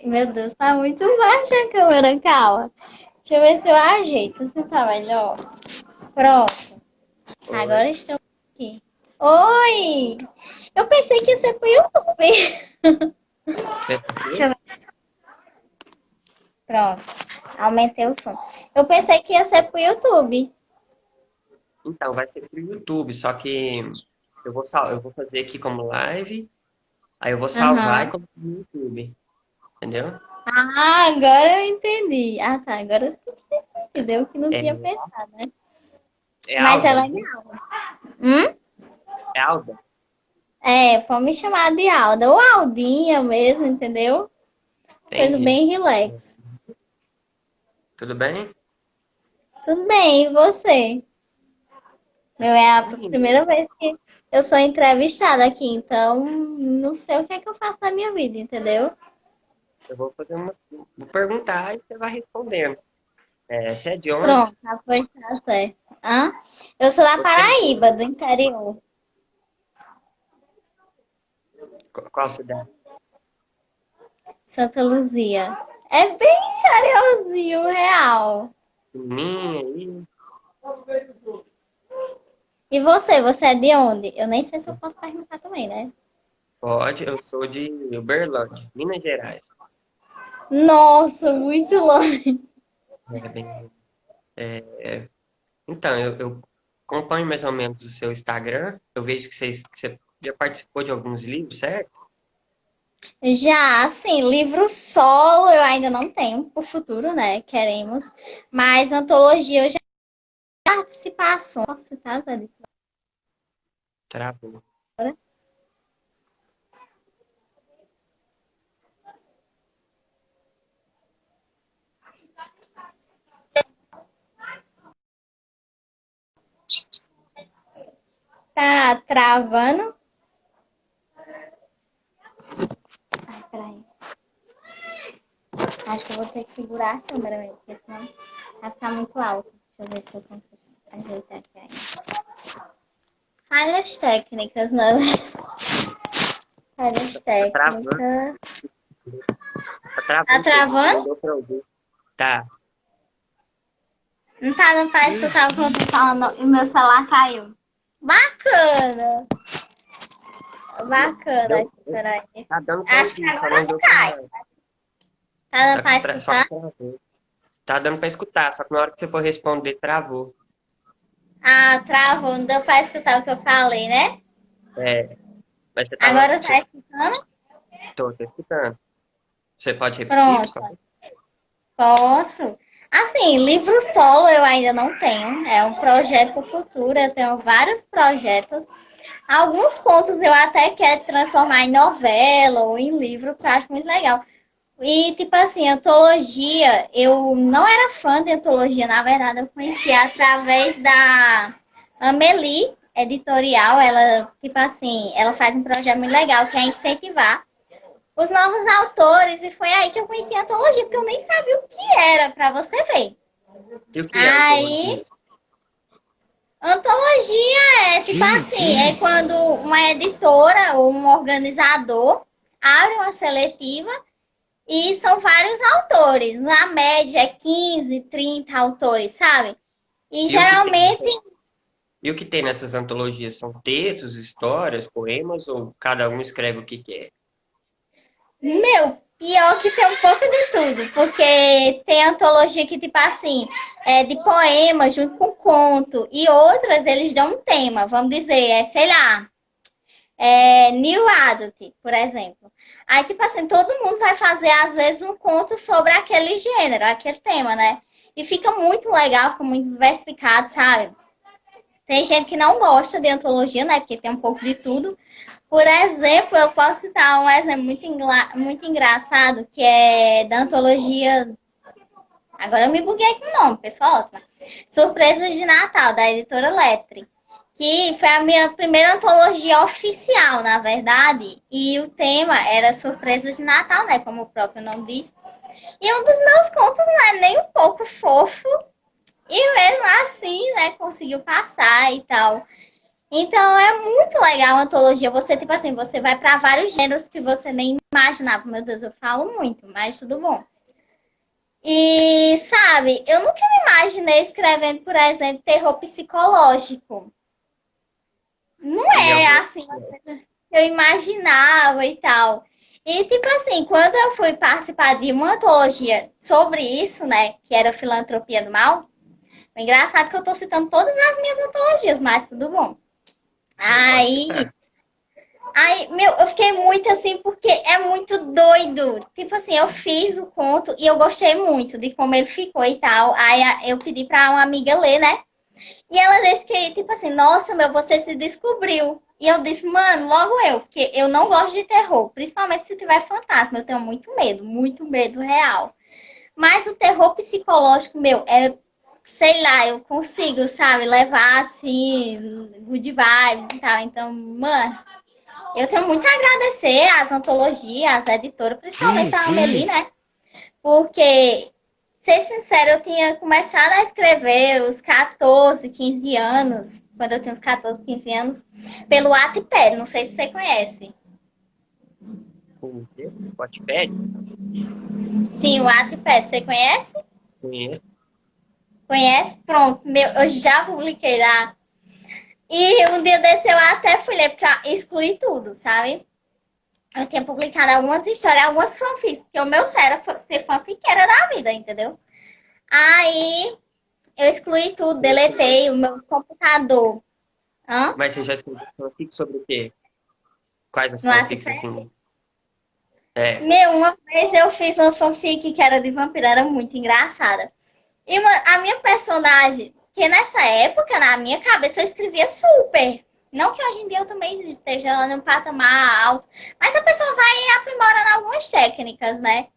Meu Deus, tá muito baixa a câmera, calma. Deixa eu ver se eu ajeito. Você tá melhor? Pronto, Oi. agora estou aqui. Oi! Eu pensei que ia ser pro YouTube. Pensa o Deixa quê? eu ver. Pronto, aumentei o som. Eu pensei que ia ser pro YouTube. Então, vai ser pro YouTube, só que eu vou fazer aqui como live, aí eu vou salvar e Aham. colocar no YouTube, entendeu? Ah, agora eu entendi. Ah, tá. Agora eu fez sentido. Eu que não É, tinha pensado, né? é Mas é Alda, viu? legal. Hum? É Alda. É, pode me chamar de Alda. Ou Aldinha mesmo, entendeu? Coisa Entendi. bem relax. Tudo bem? Tudo bem, e você? Meu, é a Sim. primeira vez que eu sou entrevistada aqui, então não sei o que é que eu faço na minha vida, entendeu? Eu vou fazer vou perguntar e você vai respondendo. Você é de onde? Pronto, a coisa tá certa. Hã? Eu sou da Você é de Paraíba, onde? do interior. Qual cidade? Santa Luzia. É bem interiorzinho, real. Pequenininha aí. E você é de onde? Eu nem sei se eu posso perguntar também, né? Pode, eu sou de Uberlândia, Minas Gerais. Nossa, muito longe. É bem, Então, eu acompanho mais ou menos o seu Instagram. Eu vejo que você já participou de alguns livros, certo? Já, assim, livro solo eu ainda não tenho, pro futuro, né? Queremos. Mas antologia eu já participação. Posso citar, Zé? Travou. Tá travando? Ai, peraí. Acho que eu vou ter que segurar a câmera mesmo, porque senão vai ficar muito alto. Deixa eu ver se eu consigo ajeitar aqui ainda. Falhas técnicas, não. Falhas Tá travando, técnicas. tá Tá travando um pouquinho, não travando? deu pra ouvir. Tá. Não tá dando pra escutar o que eu tô falando e meu celular caiu. Bacana! Bacana Deu, aqui, peraí. tá dando pra Acho que ouvir, só não agora deu cai. pra. Tá dando pra Só que escutar? travou. Tá dando pra escutar, só que na hora que você for responder, travou. Ah, travou, não deu pra escutar o que eu falei, né? É, mas você tava. Agora tá escutando? Tô escutando. Você pode repetir, por Pronto, favor? posso. Assim, livro solo eu ainda não tenho. É um projeto pro futuro. Eu tenho vários projetos. Alguns contos eu até quero transformar em novela ou em livro, que eu acho muito legal. E, tipo assim, antologia, eu não era fã de antologia, na verdade, eu conheci através da Amelie Editorial. Ela, tipo assim, ela faz um projeto muito legal que é incentivar os novos autores, e foi aí que eu conheci a antologia, porque eu nem sabia o que era, pra você ver. E o que é antologia? Aí, antologia é tipo assim, é quando uma editora ou um organizador abre uma seletiva e são vários autores. Na média é 15, 30 autores, sabe? E E o que tem geralmente, E o que tem nessas antologias? São textos, histórias, poemas ou cada um escreve o que quer? meu, pior que tem um pouco de tudo, porque tem antologia que, tipo assim, é de poema junto com conto, e outras eles dão um tema, vamos dizer, sei lá, New Adult, por exemplo. Aí, tipo assim, todo mundo vai fazer, às vezes, um conto sobre aquele gênero, aquele tema, né? E fica muito legal, fica muito diversificado, sabe? Tem gente que não gosta de antologia, né? Porque tem um pouco de tudo. Por exemplo, eu posso citar um exemplo muito engraçado, que é da antologia. Agora eu me buguei com o nome, pessoal. Surpresas de Natal, da editora Lettre. Que foi a minha primeira antologia oficial, na verdade. E o tema era Surpresas de Natal, né? Como o próprio nome diz. E um dos meus contos não é nem um pouco fofo. E mesmo assim, né? Conseguiu passar e tal. Então é muito legal a antologia. Você, tipo assim, você vai para vários gêneros que você nem imaginava. Meu Deus, eu falo muito, mas tudo bom. E, sabe, eu nunca me imaginei escrevendo, por exemplo, terror psicológico. Não E eu é vou. assim que eu imaginava e tal. E, tipo assim, quando eu fui participar de uma antologia sobre isso, né, que era Filantropia do Mal, é engraçado que eu tô citando todas as minhas antologias, mas tudo bom. Pode Aí, citar. meu, eu fiquei muito assim, porque é muito doido. Tipo assim, eu fiz o conto e eu gostei muito de como ele ficou e tal. Aí eu pedi pra uma amiga ler, né? E ela disse que, tipo assim, nossa, meu, você se descobriu. E eu disse, mano, logo eu, porque eu não gosto de terror, principalmente se tiver fantasma. Eu tenho muito medo real. Mas o terror psicológico, meu, sei lá, eu consigo, sabe, levar assim, good vibes e tal. Então, mano, eu tenho muito a agradecer às antologias, às editoras, principalmente a Amelie, né? Porque, ser sincero, eu tinha começado a escrever os 14, 15 anos, quando eu tinha uns 14, 15 anos, pelo Wattpad, não sei se você conhece. O quê? Wattpad? Sim, o Wattpad, você conhece? Conheço. Conhece? Pronto, meu, eu já publiquei lá. E um dia desse eu até fui ler, porque eu excluí tudo, sabe? Eu tinha publicado algumas histórias, algumas fanfics, porque o meu sonho era ser fanfiqueira da vida, entendeu? Aí eu excluí tudo, deletei o meu computador. Hã? Mas você já escreveu fanfic sobre o quê? Quais as No fanfics, Wattpad. assim? É. Meu, uma vez eu fiz uma fanfic que era de vampiro, era muito engraçada. E a minha personagem, que nessa época, na minha cabeça, eu escrevia super. Não que hoje em dia eu também esteja lá num patamar alto, mas a pessoa vai aprimorando algumas técnicas, né?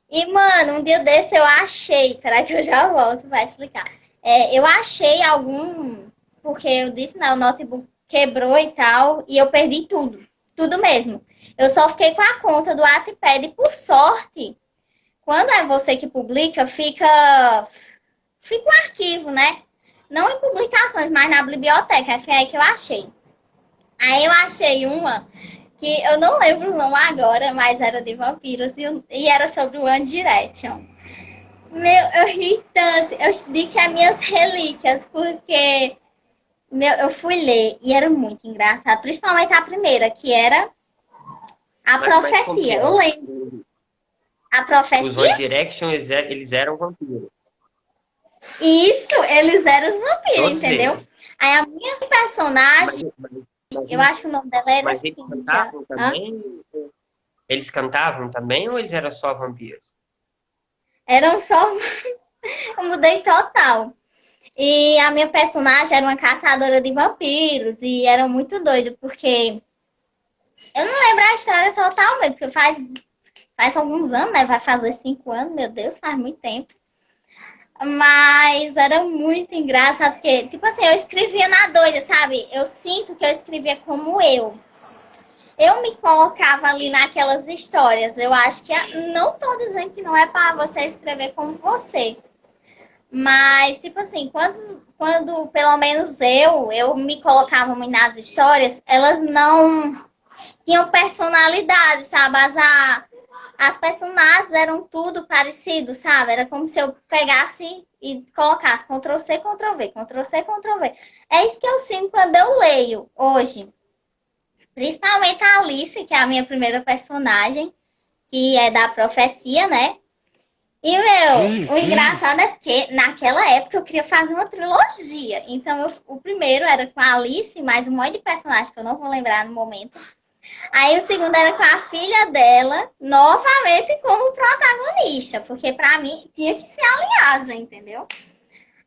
E, mano, um dia desse eu achei, peraí que eu já volto, vai explicar. Eu achei algum, porque eu disse, não, o notebook quebrou e tal, e eu perdi tudo, tudo mesmo. Eu só fiquei com a conta do Wattpad e, por sorte, quando é você que publica, fica um arquivo, né? Não em publicações, mas na biblioteca. Essa é aí que eu achei. Aí eu achei uma que eu não lembro o nome agora, mas era de vampiros e era sobre o One Direction. Meu, eu ri tanto. Eu digo que é minhas relíquias, porque eu fui ler e era muito engraçado. Principalmente a primeira, que era a Mas como que profecia. é? Eu lembro. A Os One profecia? Direction, eles eram vampiros. Isso, eles eram os vampiros, Todos entendeu? eles. Aí a minha Mas, personagem, mas, mas, eu acho que o nome dela era mas eles Cynthia. cantavam Hã? também? Eles cantavam também ou eles eram só vampiros? Eram só. Eu mudei total. E a minha personagem era uma caçadora de vampiros e era muito doido, porque eu não lembro a história totalmente, porque faz alguns anos, né? Vai fazer 5 anos, meu Deus, faz muito tempo. Mas era muito engraçado, porque, tipo assim, eu escrevia na doida, sabe? Eu sinto que eu escrevia como eu. Eu me colocava ali naquelas histórias. Eu acho que não tô dizendo que não é para você escrever como você. Mas, tipo assim, quando pelo menos eu me colocava muito nas histórias, elas não tinham personalidade, sabe? As personagens eram tudo parecido, sabe? Era como se eu pegasse e colocasse Ctrl+C, Ctrl+V, Ctrl+C, Ctrl+V. É isso que eu sinto quando eu leio hoje. Principalmente a Alice, que é a minha primeira personagem, que é da profecia, né? E, meu, o engraçado é porque naquela época eu queria fazer uma trilogia. Então, o primeiro era com a Alice, mais um monte de personagens que eu não vou lembrar no momento. Aí o segundo era com a filha dela, novamente como protagonista, porque pra mim tinha que ser a linhagem, entendeu? Uhum.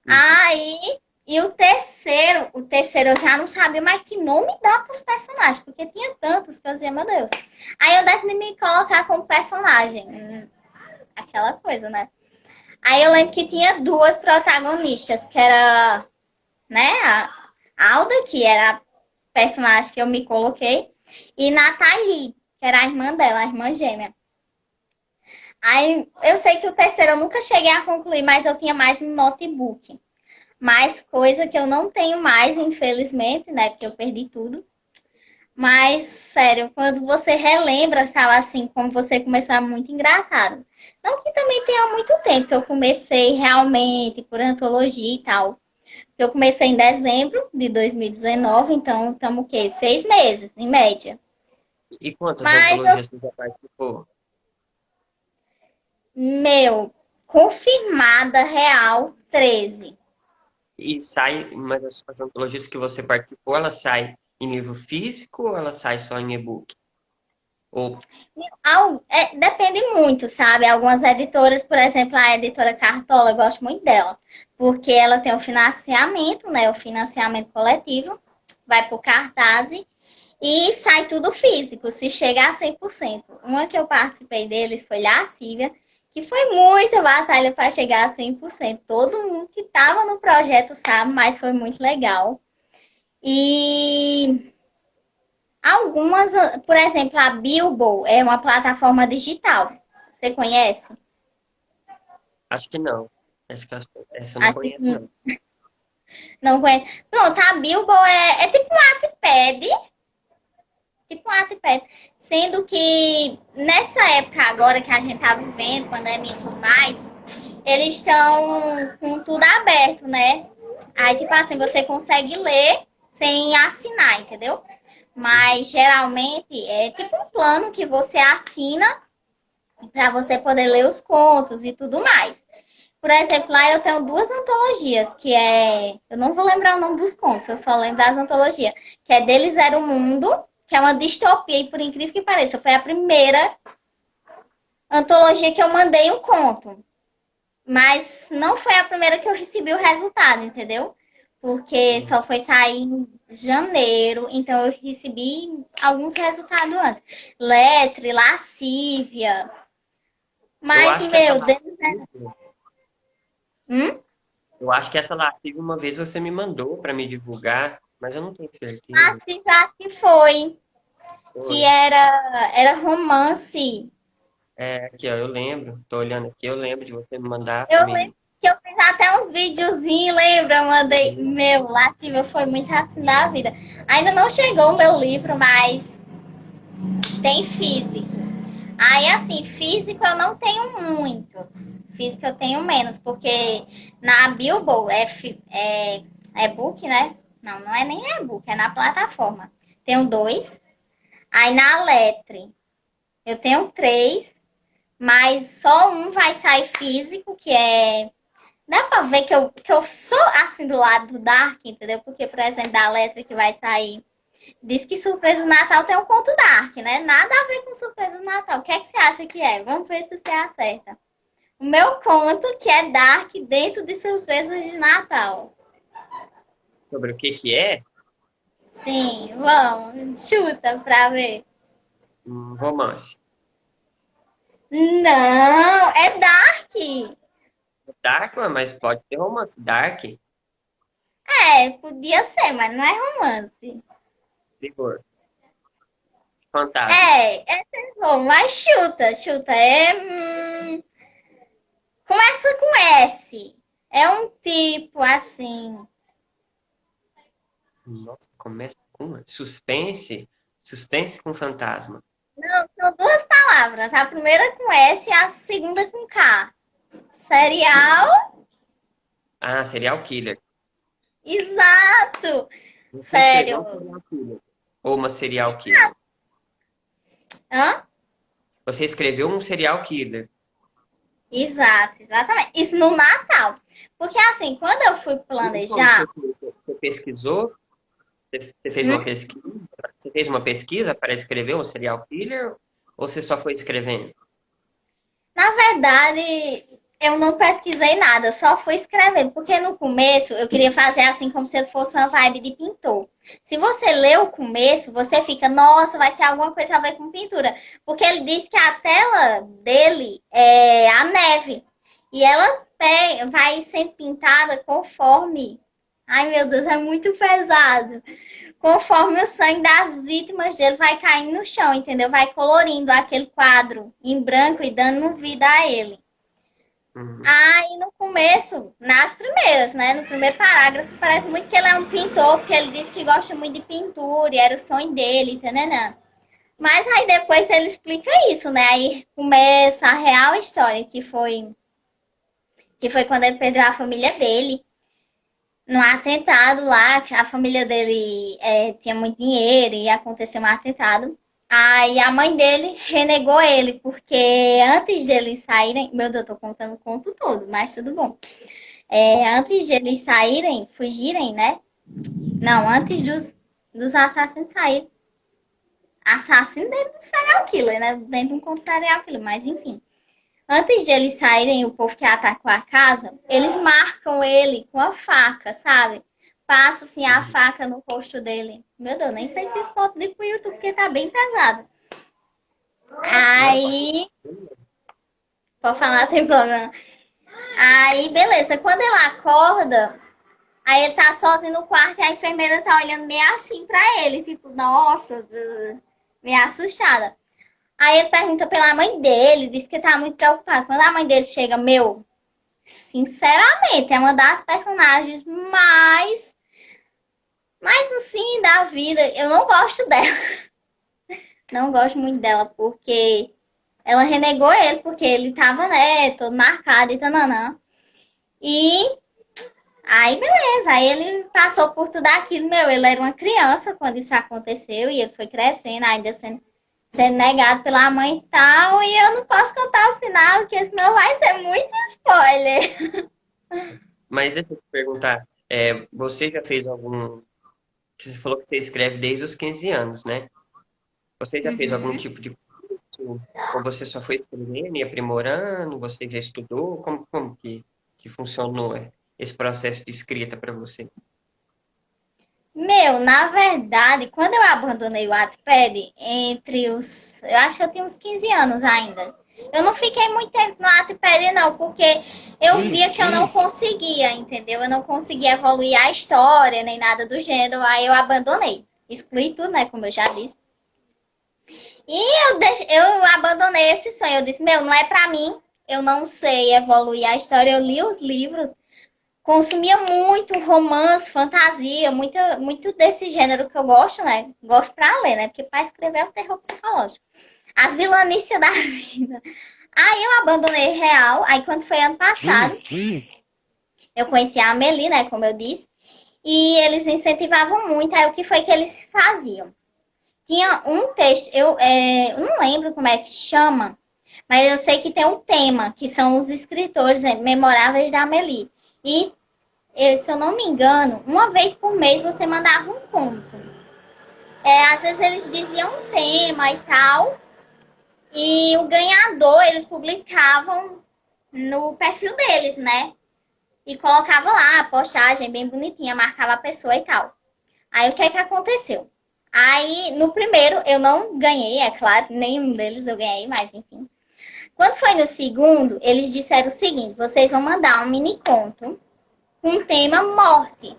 Aí, e o terceiro eu já não sabia mais que nome dar pros personagens, porque tinha tantos que eu dizia, meu Deus. Aí eu decidi me colocar como personagem, aquela coisa, né? Aí eu lembro que tinha duas protagonistas, que era, né, a Alda, que era a personagem que eu me coloquei, e Nathalie, que era a irmã dela, a irmã gêmea. Aí eu sei que o terceiro eu nunca cheguei a concluir, mas eu tinha mais no notebook. Mas coisa que eu não tenho mais, infelizmente, né? Porque eu perdi tudo. Mas, sério, quando você relembra, sabe, assim, como você começou, é muito engraçado. Não que também tenha muito tempo que eu comecei realmente por antologia e tal. Eu comecei em dezembro de 2019, então estamos o quê? 6 meses, em média. E quantas Mas, antologias você já participou? meu, confirmada real, 13. E sai, mas as antologias que você participou, ela sai em livro físico ou ela sai só em e-book? Ou, Depende muito, sabe? Algumas editoras, por exemplo, a editora Cartola, eu gosto muito dela, porque ela tem o financiamento, né? O financiamento coletivo, vai por cartaz e sai tudo físico, se chega a 100%. Uma que eu participei deles foi Lascívia, que foi muita batalha para chegar a 100%. Todo mundo que estava no projeto sabe, mas foi muito legal. E algumas, por exemplo, a Bilbo é uma plataforma digital. Você conhece? acho que não. Acho que essa eu não Acho que conheço, não. não conhece. Pronto, a Bilbo é tipo um Wattpad, tipo um Wattpad. Sendo que nessa época agora que a gente tá vivendo, pandemia e tudo mais, eles estão com tudo aberto, né? Aí, tipo assim, você consegue ler sem assinar, entendeu? Uhum. Mas geralmente é tipo um plano que você assina para você poder ler os contos e tudo mais. Por exemplo, lá eu tenho duas antologias, que é. Eu não vou lembrar o nome dos contos, eu só lembro das antologias. Que é Deles Era o Mundo, que é uma distopia, e por incrível que pareça, foi a primeira antologia que eu mandei um conto. Mas não foi a primeira que eu recebi o resultado, entendeu? Porque Uhum. só foi sair em janeiro, então eu recebi alguns resultados antes. Letre, Lascívia. Eu Mas, acho que essa meu Deus. lascívia, Hum? eu acho que essa lascívia uma vez você me mandou para me divulgar, mas eu não tenho certeza. Lascívia que foi. Que Foi. era romance. É, aqui, ó, eu lembro, tô olhando aqui, eu lembro de você me mandar Eu para lembro mim. que eu fiz até uns videozinhos, lembra? Eu mandei. Meu, Lascívia foi muito assim da vida. Ainda não chegou o meu livro, mas tem físico. Aí, assim, físico eu não tenho muitos. Físico eu tenho menos, porque na Bilbo é book, né? Não, não é nem e-book, é na plataforma. Tenho dois. Aí na Letre eu tenho três, mas só um vai sair físico, que é. Dá pra ver que eu sou assim do lado do Dark, entendeu? Porque, por exemplo, da Letra que vai sair. Diz que surpresa do Natal tem um conto Dark, né? Nada a ver com surpresa do Natal. O que é que você acha que é? Vamos ver se você acerta. O meu conto que é Dark dentro de surpresas de Natal. Sobre o que é? Sim, vamos. Chuta pra ver. Romance. Não, é Dark. Dark, mas pode ter romance. Dark, É, podia ser, mas não é romance. terror, fantasma. É terror, mas chuta. Começa com S. É um tipo assim. Nossa, começa com suspense. Suspense com fantasma. Não, são duas palavras. A primeira com S e a segunda com K. Serial? Ah, serial killer. Exato! Você escreveu um Sério. serial killer. Ou uma serial killer. Hã? Você escreveu um serial killer. Exato, exatamente. Isso no Natal. Porque assim, quando eu fui E como planejar. você pesquisou? Você fez hum, uma pesquisa? Você fez uma pesquisa para escrever um serial killer? Ou você só foi escrevendo? Na verdade, eu não pesquisei nada, só fui escrevendo, porque no começo eu queria fazer assim como se fosse uma vibe de pintor. Se você lê o começo, você fica, nossa, vai ser alguma coisa a ver com pintura. Porque ele disse que a tela dele é a neve. E ela vai sendo pintada conforme. Ai, meu Deus, é muito pesado. Conforme o sangue das vítimas dele vai caindo no chão, entendeu? Vai colorindo aquele quadro em branco e dando vida a ele. Uhum. Aí no começo, nas primeiras, né? No primeiro parágrafo, parece muito que ele é um pintor, porque ele disse que gosta muito de pintura e era o sonho dele, entendeu? Mas aí depois ele explica isso, né? Aí começa a real história, que foi quando ele perdeu a família dele. No atentado lá, que a família dele tinha muito dinheiro e aconteceu um atentado. Aí a mãe dele renegou ele, porque antes de eles saírem. Meu Deus, eu tô contando o conto todo, mas tudo bom. Antes de eles saírem, fugirem, né? Não, antes dos assassinos saírem. Assassino dentro do serial killer, né? Dentro de um conto serial killer, mas enfim. Antes de eles saírem, o povo que atacou a casa, eles marcam ele com a faca, sabe? Passa assim a Uhum. faca no rosto dele. Meu Deus, nem sei se esse foto de pro YouTube, porque tá bem pesado. Não, pode. Aí, pode falar, não tem problema. Aí, beleza. Quando ele acorda, aí ele tá sozinho no quarto e a enfermeira tá olhando meio assim pra ele. Tipo, nossa, meio assustada. Aí ele pergunta pela mãe dele, diz que tá muito preocupado. Quando a mãe dele chega, meu, sinceramente, é uma das personagens mais assim da vida. Eu não gosto dela. Não gosto muito dela, porque ela renegou ele, porque ele tava, né, todo marcado e tananã. E aí, beleza. Aí ele passou por tudo aquilo, meu. Ele era uma criança quando isso aconteceu e ele foi crescendo, ainda sendo negado pela mãe e tal. E eu não posso contar o final, porque senão vai ser muito spoiler. Mas deixa eu te perguntar, você já fez algum. Que você falou que você escreve desde os 15 anos, né? Você já fez algum Uhum. tipo de curso? Ou você só foi escrevendo e aprimorando? Você já estudou? Como que funcionou esse processo de escrita para você? Meu, na verdade, quando eu abandonei o Wattpad, eu acho que eu tinha uns 15 anos ainda. Eu não fiquei muito tempo no Wattpad, não, porque eu via que eu não conseguia, entendeu? Eu não conseguia evoluir a história, nem nada do gênero, aí eu abandonei. Excluí tudo, né, como eu já disse. E eu abandonei esse sonho. Eu disse, meu, não é pra mim, eu não sei evoluir a história. Eu li os livros, consumia muito romance, fantasia, muito desse gênero que eu gosto, né? Gosto pra ler, né? Porque pra escrever é o terror psicológico. As vilanícias da vida. Aí eu abandonei real. Aí quando foi ano passado, eu conheci a Amelie, né? Como eu disse. E eles incentivavam muito. Aí o que foi que eles faziam? Tinha um texto, eu não lembro como é que chama, mas eu sei que tem um tema, que são os escritores memoráveis da Amelie. E se eu não me engano, uma vez por mês você mandava um conto. Às vezes eles diziam um tema e tal, e o ganhador eles publicavam no perfil deles, né? E colocava lá a postagem bem bonitinha, marcava a pessoa e tal. Aí o que é que aconteceu? Aí no primeiro eu não ganhei, é claro, nenhum deles eu ganhei, mas enfim. Quando foi no segundo, eles disseram o seguinte: vocês vão mandar um mini conto com o tema morte.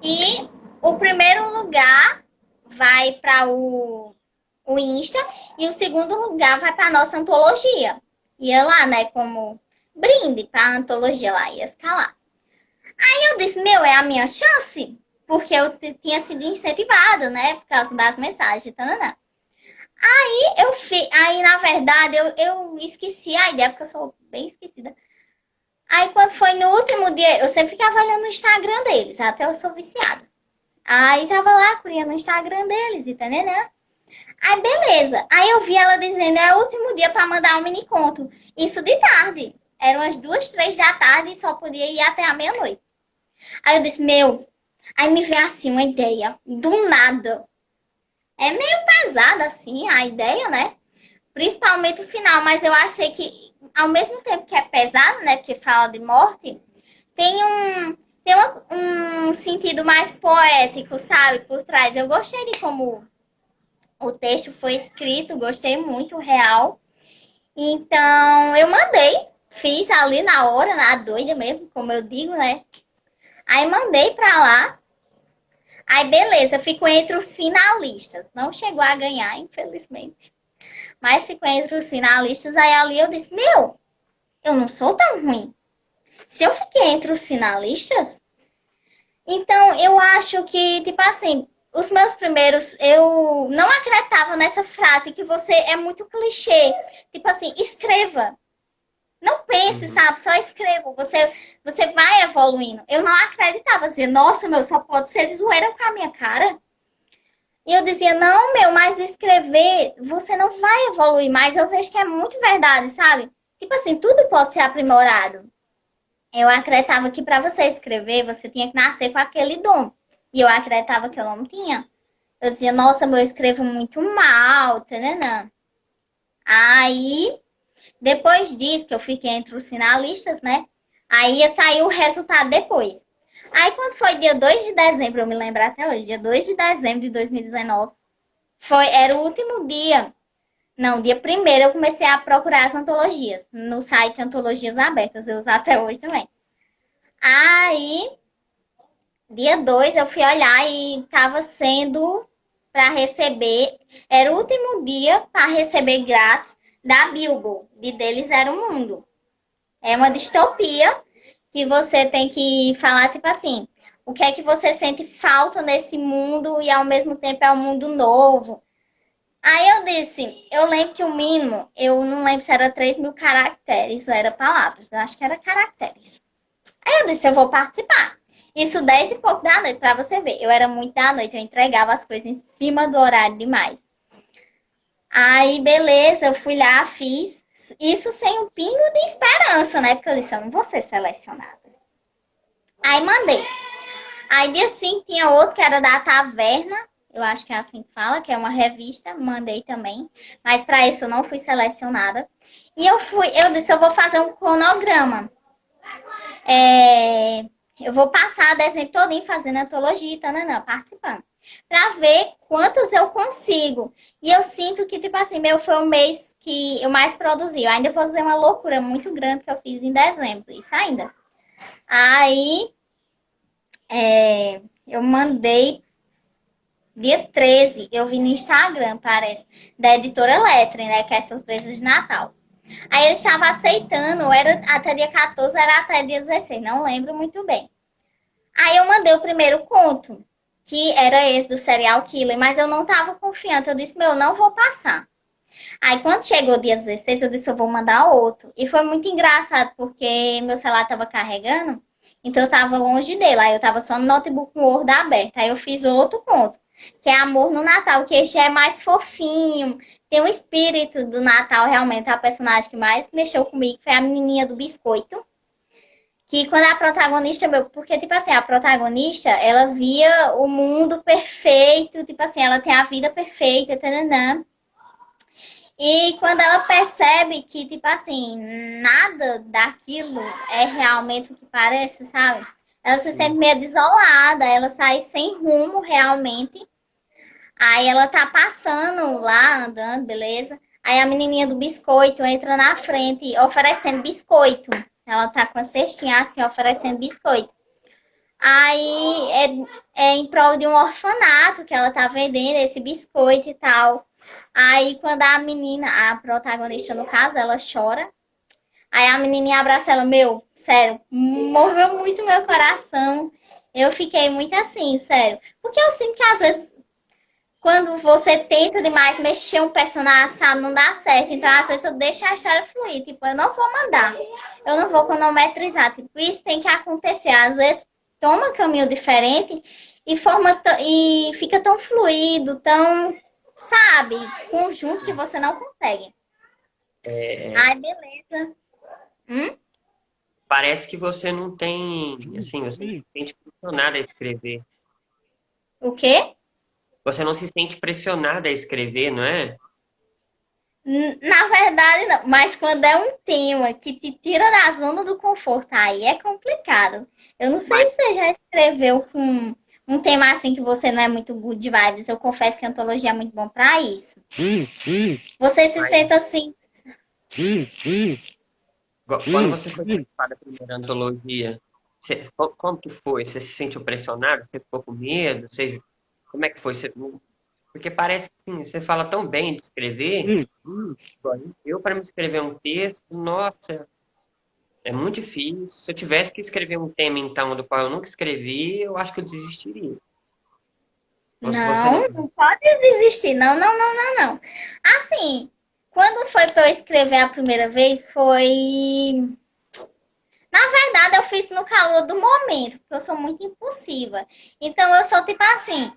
E o primeiro lugar vai para o Insta e o segundo lugar vai para a nossa antologia. Ia lá, né, como brinde para a antologia lá, ia ficar lá. Aí eu disse, meu, é a minha chance, porque eu tinha sido incentivada, né, por causa das mensagens, tanana. Aí, na verdade, eu esqueci a ideia, porque eu sou bem esquecida. Aí, quando foi no último dia, eu sempre ficava olhando no Instagram deles, até eu sou viciada. Aí tava lá, curia no Instagram deles, entendeu? Aí, beleza. Aí eu vi ela dizendo, é o último dia para mandar um mini conto. Isso de tarde. Eram as 2, 3 da tarde e só podia ir até a meia-noite. Aí eu disse, meu. Aí me veio assim uma ideia, do nada. É meio pesada assim a ideia, né? Principalmente o final, mas eu achei que, ao mesmo tempo que é pesado, né? Porque fala de morte, tem um sentido mais poético, sabe? Por trás. Eu gostei de como o texto foi escrito, gostei muito, real. Então, eu mandei, fiz ali na hora, na doida mesmo, como eu digo, né? Aí mandei pra lá. Aí, beleza, ficou entre os finalistas. Não chegou a ganhar, infelizmente. Mas ficou entre os finalistas. Aí ali eu disse, meu, eu não sou tão ruim. Se eu fiquei entre os finalistas, então eu acho que, tipo assim, os meus primeiros, eu não acreditava nessa frase que você é muito clichê. Tipo assim, escreva. Não pense, Uhum. sabe? Só escreva. Você vai evoluindo. Eu não acreditava. Dizia, nossa, meu, só pode ser de zoeira com a minha cara. E eu dizia, não, meu, mas escrever, você não vai evoluir mais. Eu vejo que é muito verdade, sabe? Tipo assim, tudo pode ser aprimorado. Eu acreditava que para você escrever, você tinha que nascer com aquele dom. E eu acreditava que eu não tinha. Eu dizia, nossa, meu, eu escrevo muito mal, tananã. Aí, depois disso, que eu fiquei entre os finalistas, né? Aí ia sair o resultado depois. Aí, quando foi dia 2 de dezembro, eu me lembro até hoje, dia 2 de dezembro de 2019, era o último dia. Não, dia primeiro eu comecei a procurar as antologias. No site Antologias Abertas, eu uso até hoje também. Aí, dia 2 eu fui olhar e estava sendo para receber, era o último dia para receber grátis da Bilbo, de Deles Era o Mundo. É uma distopia que você tem que falar, tipo assim, o que é que você sente falta nesse mundo e ao mesmo tempo é um mundo novo. Aí eu disse, eu lembro que o mínimo, eu não lembro se era 3.000 caracteres, ou era palavras, eu acho que era caracteres. Aí eu disse, eu vou participar. Isso 10 e pouco da noite, pra você ver. Eu era muito da noite, eu entregava as coisas em cima do horário demais. Aí, beleza, eu fui lá, fiz. Isso sem um pingo de esperança, né? Porque eu disse, eu não vou ser selecionada. Aí mandei. Aí dia 5 tinha outro que era da Taverna. Eu acho que é assim que fala, que é uma revista. Mandei também. Mas para isso eu não fui selecionada. E eu disse, eu vou fazer um cronograma. É, eu vou passar desenho todinho fazendo antologia e tananã, participando. Pra ver quantos eu consigo. E eu sinto que, tipo assim, meu foi o mês que eu mais produzi. Eu ainda vou fazer uma loucura muito grande que eu fiz em dezembro. Isso ainda. Aí, eu mandei dia 13, eu vi no Instagram, parece, da editora Letre, né? Que é surpresa de Natal. Aí ele estava aceitando, era até dia 14, era até dia 16, não lembro muito bem. Aí eu mandei o primeiro conto, que era esse do serial killer, mas eu não tava confiante. Eu disse, meu, eu não vou passar. Aí quando chegou o dia 16, eu disse, eu vou mandar outro. E foi muito engraçado, porque meu celular tava carregando, então eu tava longe dele. Aí eu tava só no notebook com o Word aberto. Aí eu fiz outro conto, que é Amor no Natal, que já é mais fofinho. Tem o espírito do Natal, realmente. A personagem que mais mexeu comigo foi a menininha do biscoito. Que quando a protagonista, meu, porque, tipo assim, a protagonista, ela via o mundo perfeito, tipo assim, ela tem a vida perfeita, tananã. E quando ela percebe que, tipo assim, nada daquilo é realmente o que parece, sabe? Ela se sente meio desolada, ela sai sem rumo realmente. Aí ela tá passando lá, andando, beleza? Aí a menininha do biscoito entra na frente oferecendo biscoito. Ela tá com a cestinha assim, oferecendo biscoito. Aí é em prol de um orfanato que ela tá vendendo esse biscoito e tal. Aí quando a menina, a protagonista no caso, ela chora. Aí a menininha abraça ela, meu, sério, moveu muito meu coração. Eu fiquei muito assim, sério. Porque eu sinto que às vezes quando você tenta demais mexer um personagem, sabe, não dá certo. Então, às vezes, eu deixo a história fluir. Tipo, eu não vou mandar. Eu não vou cronometrizar. Tipo, isso tem que acontecer. Às vezes, toma um caminho diferente e fica tão fluido, tão, sabe, conjunto que você não consegue. É, Ai, beleza. Hum? parece que você não tem, assim, você não se sente pressionada a escrever. O quê? Você não se sente pressionada a escrever, não é? Na verdade, não. Mas quando é um tema que te tira da zona do conforto, aí é complicado. Eu não sei Mas se você já escreveu com um tema assim que você não é muito good vibes. Eu confesso que a antologia é muito bom pra isso. Você se Mas sente assim. quando você foi participar da primeira antologia, como que foi? Você se sentiu pressionado? Você ficou com medo? Como é que foi? Porque parece que sim, você fala tão bem de escrever. Eu, para me escrever um texto, nossa. É muito difícil. Se eu tivesse que escrever um tema, então, do qual eu nunca escrevi, eu acho que eu desistiria. Ou se você não. Não, não pode desistir. Não, não, não, não, não. Assim, quando foi para eu escrever a primeira vez, foi. Na verdade, eu fiz no calor do momento, porque eu sou muito impulsiva. Então, eu sou tipo assim.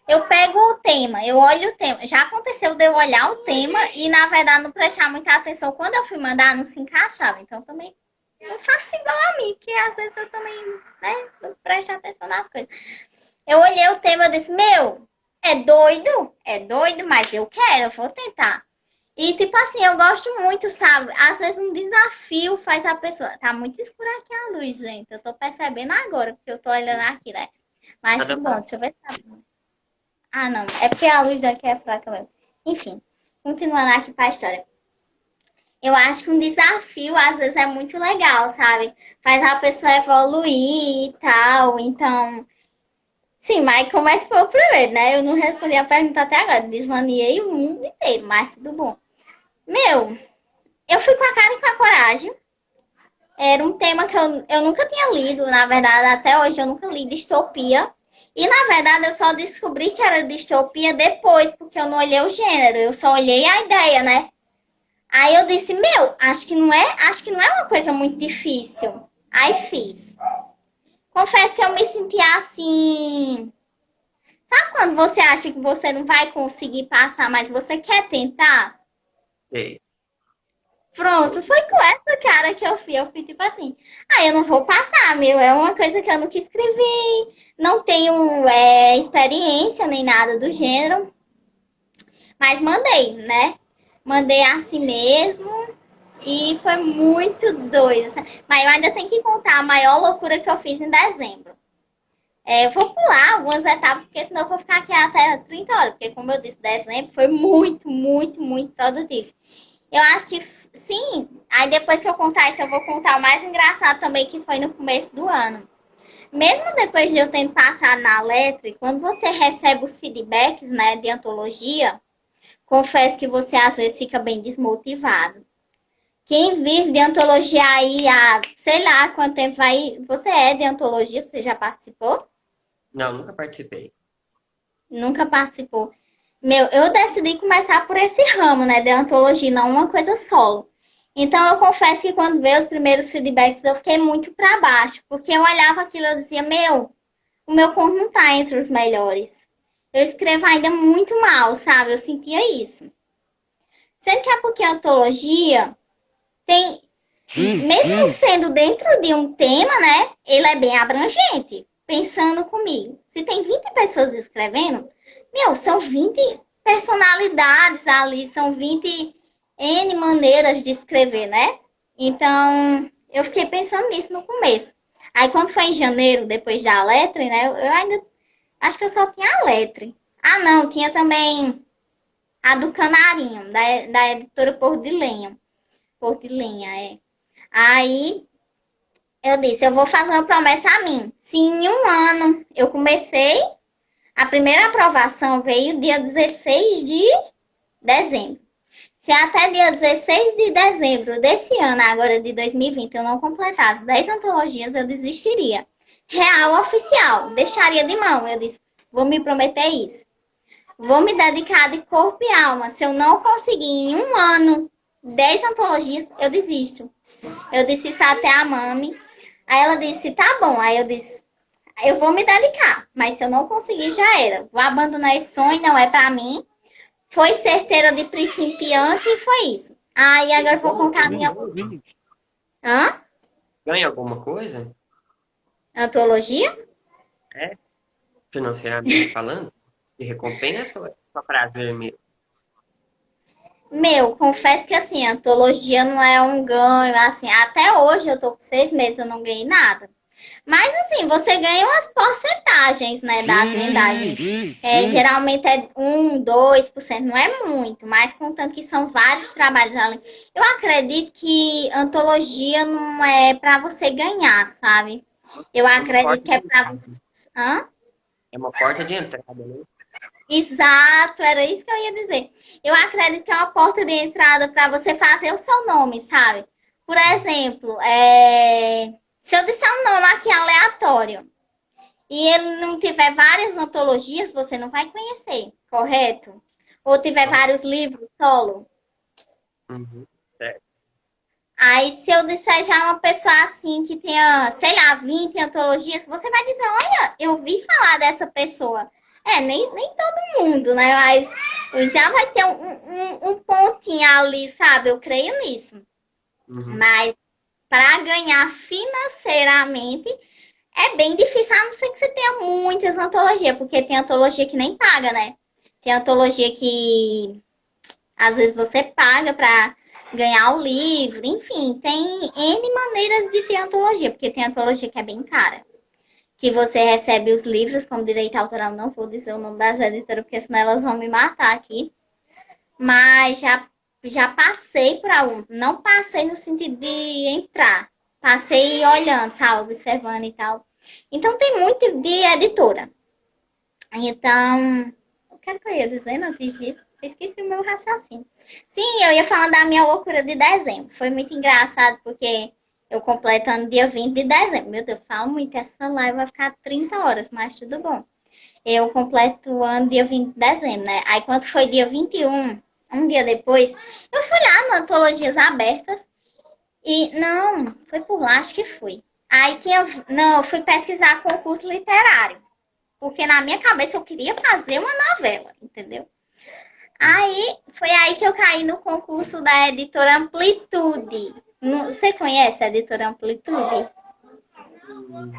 Eu pego o tema, eu olho o tema. Já aconteceu de eu olhar o tema e, na verdade, não prestar muita atenção. Quando eu fui mandar, não se encaixava. Então, também não faço igual a mim, porque às vezes eu também, né, não presto atenção nas coisas. Eu olhei o tema e disse, meu, é doido, mas eu quero, eu vou tentar. E, tipo assim, eu gosto muito, sabe? Às vezes um desafio faz a pessoa... Tá muito escura aqui a luz, gente. Eu tô percebendo agora, porque eu tô olhando aqui, né? Mas que Nada bom, pra... deixa eu ver se tá bom. Ah, não. É porque a luz daqui é fraca mesmo. Enfim, continuando aqui para a história. Eu acho que um desafio, às vezes, é muito legal, sabe? Faz a pessoa evoluir e tal. Então, sim, mas como é que foi o primeiro, né? Eu não respondi a pergunta até agora. Desvaneei o mundo inteiro, mas tudo bom. Meu, eu fui com a cara e com a coragem. Era um tema que eu nunca tinha lido, na verdade, até hoje eu nunca li distopia. E, na verdade, eu só descobri que era distopia depois, porque eu não olhei o gênero, eu só olhei a ideia, né? Aí eu disse, meu, acho que não é uma coisa muito difícil. Aí fiz. Confesso que eu me senti assim. Sabe quando você acha que você não vai conseguir passar, mas você quer tentar? Sei. Pronto, foi com essa cara que eu fui. Eu fui tipo assim, eu não vou passar, meu. É uma coisa que eu nunca escrevi. Não tenho experiência nem nada do gênero. Mas mandei, né? Mandei assim mesmo. E foi muito doido. Mas eu ainda tenho que contar a maior loucura que eu fiz em dezembro. Eu vou pular algumas etapas, porque senão eu vou ficar aqui até 30 horas. Porque, como eu disse, dezembro foi muito, muito, muito produtivo. Eu acho que sim. Aí depois que eu contar isso, eu vou contar o mais engraçado também, que foi no começo do ano. Mesmo depois de eu ter passado na letra, quando você recebe os feedbacks, né, de antologia, confesso que você às vezes fica bem desmotivado. Quem vive de antologia aí há, sei lá, quanto tempo vai. Você é de antologia? Você já participou? Não, nunca participei. Nunca participou. Meu, eu decidi começar por esse ramo, né, de antologia, não uma coisa solo. Então, eu confesso que quando veio os primeiros feedbacks, eu fiquei muito para baixo, porque eu olhava aquilo e eu dizia, meu, o meu conto não tá entre os melhores. Eu escrevo ainda muito mal, sabe? Eu sentia isso. Sendo que é porque a antologia tem, mesmo sendo dentro de um tema, né, ele é bem abrangente. Pensando comigo, se tem 20 pessoas escrevendo, meu, são 20 personalidades ali, são 20 N maneiras de escrever, né? Então, eu fiquei pensando nisso no começo. Aí, quando foi em janeiro, depois da letra, né? Eu ainda acho que eu só tinha a letra. Ah, não, tinha também a do Canarinho, da editora Porto de Lenha. Porto de Lenha, é. Aí, eu disse, eu vou fazer uma promessa a mim. Se em um ano eu comecei, a primeira aprovação veio dia 16 de dezembro. Se até dia 16 de dezembro desse ano, agora de 2020, eu não completasse 10 antologias, eu desistiria. Real oficial, deixaria de mão. Eu disse, vou me prometer isso. Vou me dedicar de corpo e alma. Se eu não conseguir em um ano 10 antologias, eu desisto. Eu disse isso até a mami. Aí ela disse, tá bom. Aí eu disse, eu vou me dedicar. Mas se eu não conseguir, já era. Vou abandonar esse sonho, não é pra mim. Foi certeira de principiante e foi isso. Aí agora eu vou contar a minha... Hã? Ganha alguma coisa? Antologia? É, financeiramente falando? De recompensa ou é só prazer mesmo? Meu, confesso que assim, a antologia não é um ganho, assim, até hoje eu tô com 6 meses, eu não ganhei nada. Mas assim, você ganha umas porcentagens, né, das vendagens. Geralmente é 1, 2%, não é muito, mas contanto que são vários trabalhos ali. Eu acredito que antologia não é para você ganhar, sabe? Eu É uma acredito porta que de é para entrada. você. Hã? É uma porta de entrada, né? Exato, era isso que eu ia dizer. Eu acredito que é uma porta de entrada para você fazer o seu nome, sabe? Por exemplo, se eu disser um nome aqui aleatório e ele não tiver várias antologias, você não vai conhecer, correto? Ou tiver vários livros solo. Uhum, certo. Aí, se eu disser já uma pessoa assim que tenha, sei lá, 20 antologias, você vai dizer, olha, eu vi falar dessa pessoa. Nem todo mundo, né? Mas já vai ter um pontinho ali, sabe? Eu creio nisso. Uhum. Mas para ganhar financeiramente é bem difícil, a não ser que você tenha muitas antologias, porque tem antologia que nem paga, né? Tem antologia que às vezes você paga para ganhar o livro, enfim, tem N maneiras de ter antologia, porque tem antologia que é bem cara. Que você recebe os livros com direito autoral, não vou dizer o nome das editoras, porque senão elas vão me matar aqui. Mas já passei por algum. Não passei no sentido de entrar. Passei olhando, sabe, observando e tal. Então tem muito de editora. Então, o que eu ia dizendo antes disso? Eu esqueci o meu raciocínio. Sim, eu ia falando da minha loucura de dezembro. Foi muito engraçado porque eu completando dia 20 de dezembro. Meu Deus, eu falo muito, essa live vai ficar 30 horas, mas tudo bom. Eu completo o ano dia 20 de dezembro, né? Aí quando foi dia 21, um dia depois, eu fui lá no Antologias Abertas e não, foi por lá, acho que fui. Aí tinha, não, eu fui pesquisar concurso literário, porque na minha cabeça eu queria fazer uma novela, entendeu? Aí foi aí que eu caí no concurso da editora Amplitude. Você conhece a editora Amplitude? Hum,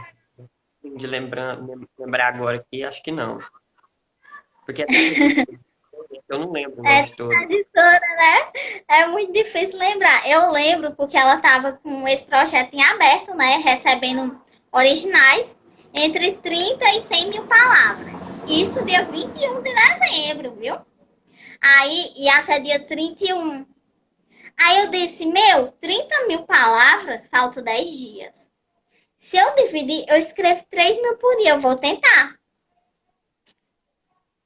de lembrar agora aqui, acho que não. Porque é tanta editora, eu não lembro o nome de A todo. editora, né? É muito difícil lembrar. Eu lembro porque ela estava com esse projeto em aberto, né? Recebendo originais entre 30 e 100 mil palavras. Isso dia 21 de dezembro, viu? Aí, e até dia 31. Aí eu disse, 30 mil palavras, faltam 10 dias. Se eu dividir, eu escrevo 3 mil por dia, eu vou tentar.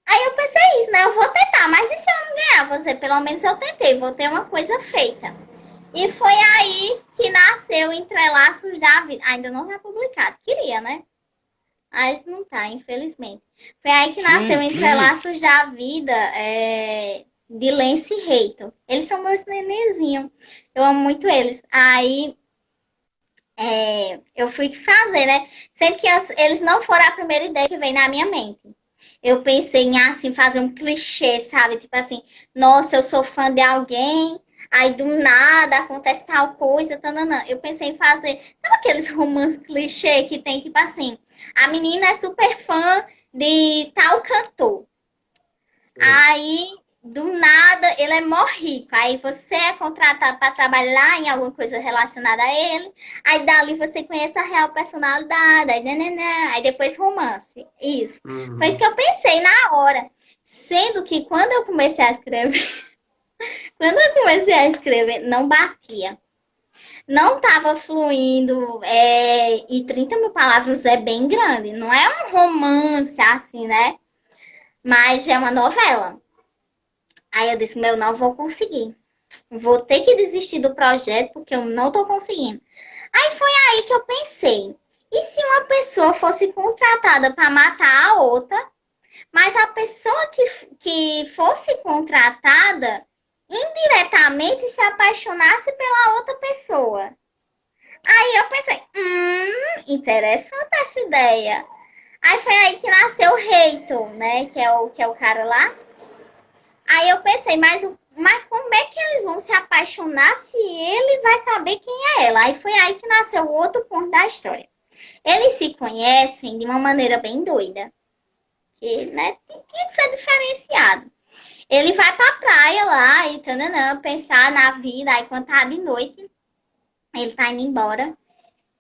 Aí eu pensei isso, né? Eu vou tentar, mas e se eu não ganhar? Vou dizer, pelo menos eu tentei, vou ter uma coisa feita. E foi aí que nasceu Entrelaços da Vida. Ainda não está publicado. Queria, né? Mas não tá, infelizmente. Foi aí que nasceu Entrelaços da Vida, de Lance e Reitor. Eles são meus nenenzinhos. Eu amo muito eles. Aí eu fui fazer, né? Sendo que eles não foram a primeira ideia que veio na minha mente. Eu pensei em, assim, fazer um clichê, sabe? Tipo assim, nossa, eu sou fã de alguém, aí do nada acontece tal coisa, tananã. Eu pensei em fazer, sabe aqueles romances clichê que tem, tipo assim, a menina é super fã de tal cantor. Sei. Aí, do nada, ele é mó rico. Aí você é contratado para trabalhar em alguma coisa relacionada a ele. Aí dali você conhece a real personalidade. Aí, nananã, aí depois romance. Isso. Foi isso Uhum. que eu pensei na hora. Sendo que quando eu comecei a escrever, não batia. Não estava fluindo. E 30 mil palavras é bem grande. Não é um romance assim, né? Mas é uma novela. Aí eu disse, não vou conseguir. Vou ter que desistir do projeto porque eu não tô conseguindo. Aí foi aí que eu pensei, e se uma pessoa fosse contratada para matar a outra, mas a pessoa que fosse contratada indiretamente se apaixonasse pela outra pessoa? Aí eu pensei, interessante essa ideia. Aí foi aí que nasceu o Reitor, né? Que é o cara lá. Aí eu pensei, mas como é que eles vão se apaixonar se ele vai saber quem é ela? Aí foi aí que nasceu o outro ponto da história. Eles se conhecem de uma maneira bem doida. Que, né, tinha que ser diferenciado. Ele vai pra praia lá e tananã, pensar na vida. Aí quando tá de noite, ele tá indo embora.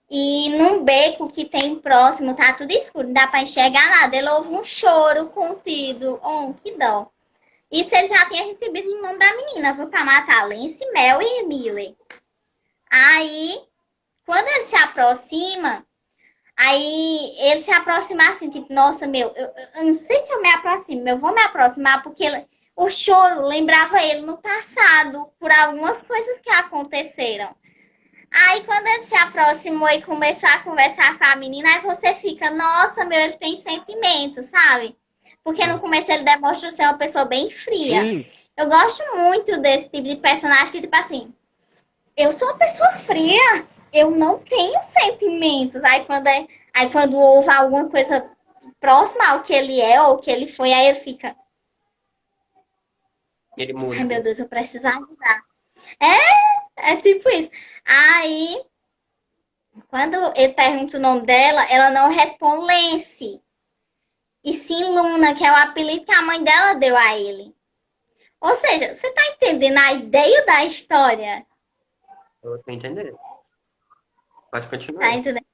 E num beco que tem próximo, tá tudo escuro, não dá pra enxergar nada. Ele ouve um choro contido. Oh, que dó. Isso ele já tinha recebido o nome da menina, viu? Pra matar Lance, Mel e Emily. Aí, quando ele se aproxima, aí ele se aproxima assim, tipo, nossa, eu não sei se eu me aproximo, eu vou me aproximar porque o choro lembrava ele no passado, por algumas coisas que aconteceram. Aí quando ele se aproximou e começou a conversar com a menina, aí você fica, nossa, meu, ele tem sentimento, sabe? Porque no começo ele demonstra ser uma pessoa bem fria. Eu gosto muito desse tipo de personagem que, tipo assim, eu sou uma pessoa fria, eu não tenho sentimentos. Aí quando houve alguma coisa próxima ao que ele é ou que ele foi, aí ele fica, Ele ai meu muda. Deus, eu preciso ajudar. É tipo isso. Aí, quando eu pergunto o nome dela, ela não responde Lance. E sim Luna, que é o apelido que a mãe dela deu a ele. Ou seja, você tá entendendo a ideia da história? Eu tô entendendo. Pode Tá continuar. entendendo?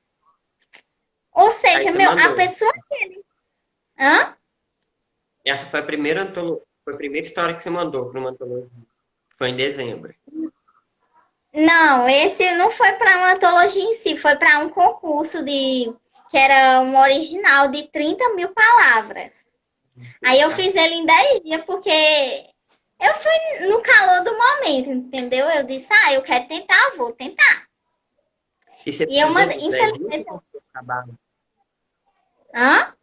Ou Aí seja, você meu, a mandou. pessoa. Hã? Essa foi a foi a primeira história que você mandou para uma antologia. Foi em dezembro. Não, esse não foi para uma antologia em si, foi para um concurso de que era um original de 30.000 palavras. Aí eu Tá? fiz ele em 10 dias porque eu fui no calor do momento, entendeu? Eu disse, eu quero tentar, vou tentar. E você E eu precisou mandei, dos 10 dias ou infelizmente. você conseguiu acabar? Hã?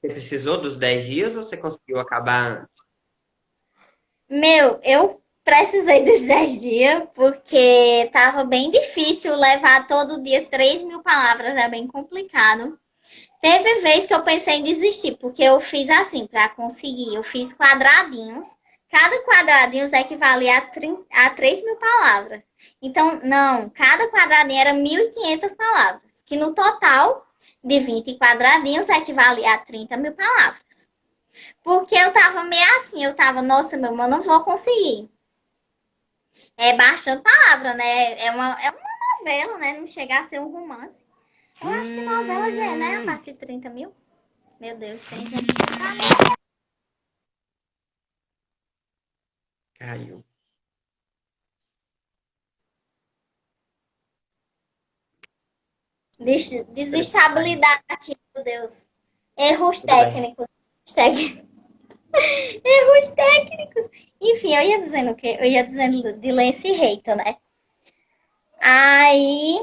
Você precisou dos 10 dias ou você conseguiu acabar antes? Meu, eu precisei dos 10 dias porque tava bem difícil levar todo dia 3.000 palavras, é bem complicado. Teve vez que eu pensei em desistir, porque eu fiz assim, para conseguir, eu fiz quadradinhos. Cada quadradinho equivalia a 3.000 palavras. Então, não, cada quadradinho era 1.500 palavras, que no total de 20 quadradinhos equivalia a 30.000 palavras. Porque eu tava meio assim, eu tava, nossa, meu irmão, não vou conseguir. É bastante palavra, né? É uma novela, né? Não chega a ser um romance. Eu acho que novela já é, né? A partir de 30.000. Meu Deus, tem gente que tá. Caiu. Caiu. Desestabilidade aqui, meu Deus. Erros Tudo bem. técnicos. Erros técnicos. Enfim, eu ia dizendo o quê? Eu ia dizendo de Lance Hater, né? Aí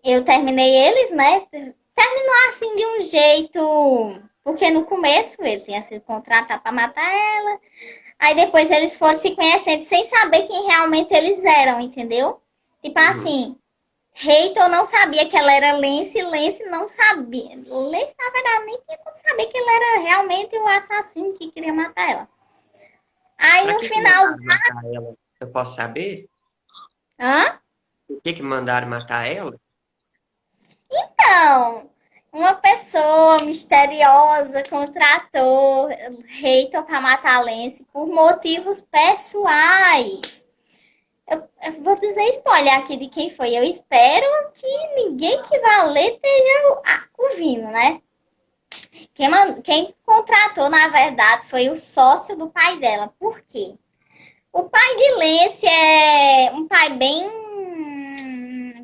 eu terminei eles, né? Terminou assim de um jeito. Porque no começo ele tinha sido contratado para matar ela. Aí depois eles foram se conhecendo sem saber quem realmente eles eram, entendeu? Tipo Uhum. assim, Reitor não sabia que ela era Lance, Lance não sabia. Lance, na verdade, nem tinha como saber que ele era realmente o assassino que queria matar ela. Aí Pra no que final. mandaram matar ela? Eu posso saber? Hã? Por que mandaram matar ela? Então, uma pessoa misteriosa contratou Reitor para matar Lance por motivos pessoais. Eu vou dizer spoiler aqui de quem foi. Eu espero que ninguém que vá ler esteja ouvindo, né? Quem contratou, na verdade, foi o sócio do pai dela. Por quê? O pai de Lance é um pai bem.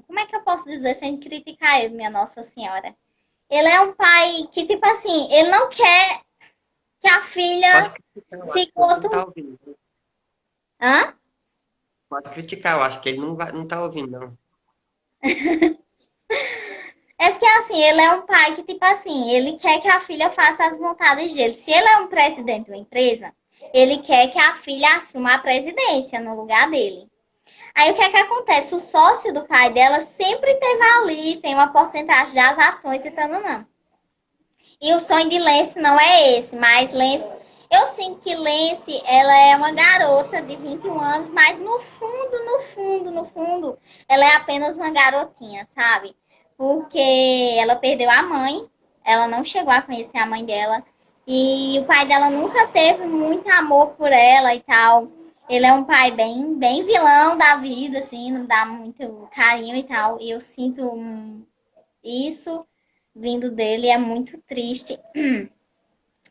Como é que eu posso dizer sem criticar ele, minha Nossa Senhora? Ele é um pai que, tipo assim, ele não quer que a Pode filha criticar, eu acho siga que ele não tá outro. ouvindo. Hã? Pode criticar, eu acho que ele não tá ouvindo, não. É porque, assim, ele é um pai que, tipo assim, ele quer que a filha faça as vontades dele. Se ele é um presidente de uma empresa, ele quer que a filha assuma a presidência no lugar dele. Aí o que é que acontece? O sócio do pai dela sempre teve ali, tem uma porcentagem das ações e tal, não. E o sonho de Lance não é esse, mas Lance. Eu sinto que Lance, ela é uma garota de 21 anos, mas no fundo, no fundo, no fundo, ela é apenas uma garotinha, sabe? Porque ela perdeu a mãe, ela não chegou a conhecer a mãe dela, e o pai dela nunca teve muito amor por ela e tal. Ele é um pai bem, bem vilão da vida, assim, não dá muito carinho e tal. E eu sinto isso vindo dele, é muito triste.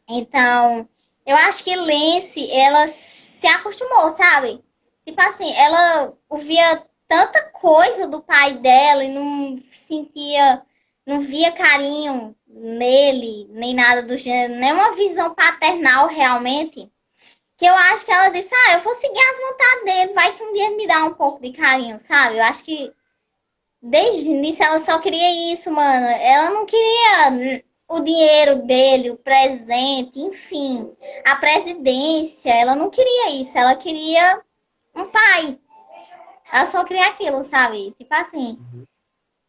Então, eu acho que Lance, ela se acostumou, sabe? Tipo assim, ela ouvia tanta coisa do pai dela e não sentia, não via carinho nele, nem nada do gênero, nem uma visão paternal realmente, Que eu acho que ela disse, eu vou seguir as vontades dele, vai que um dia ele me dá um pouco de carinho, sabe? Eu acho que desde o início ela só queria isso, mano. Ela não queria o dinheiro dele, o presente, enfim, a presidência. Ela não queria isso, ela queria um pai. Ela só queria aquilo, sabe? Tipo assim,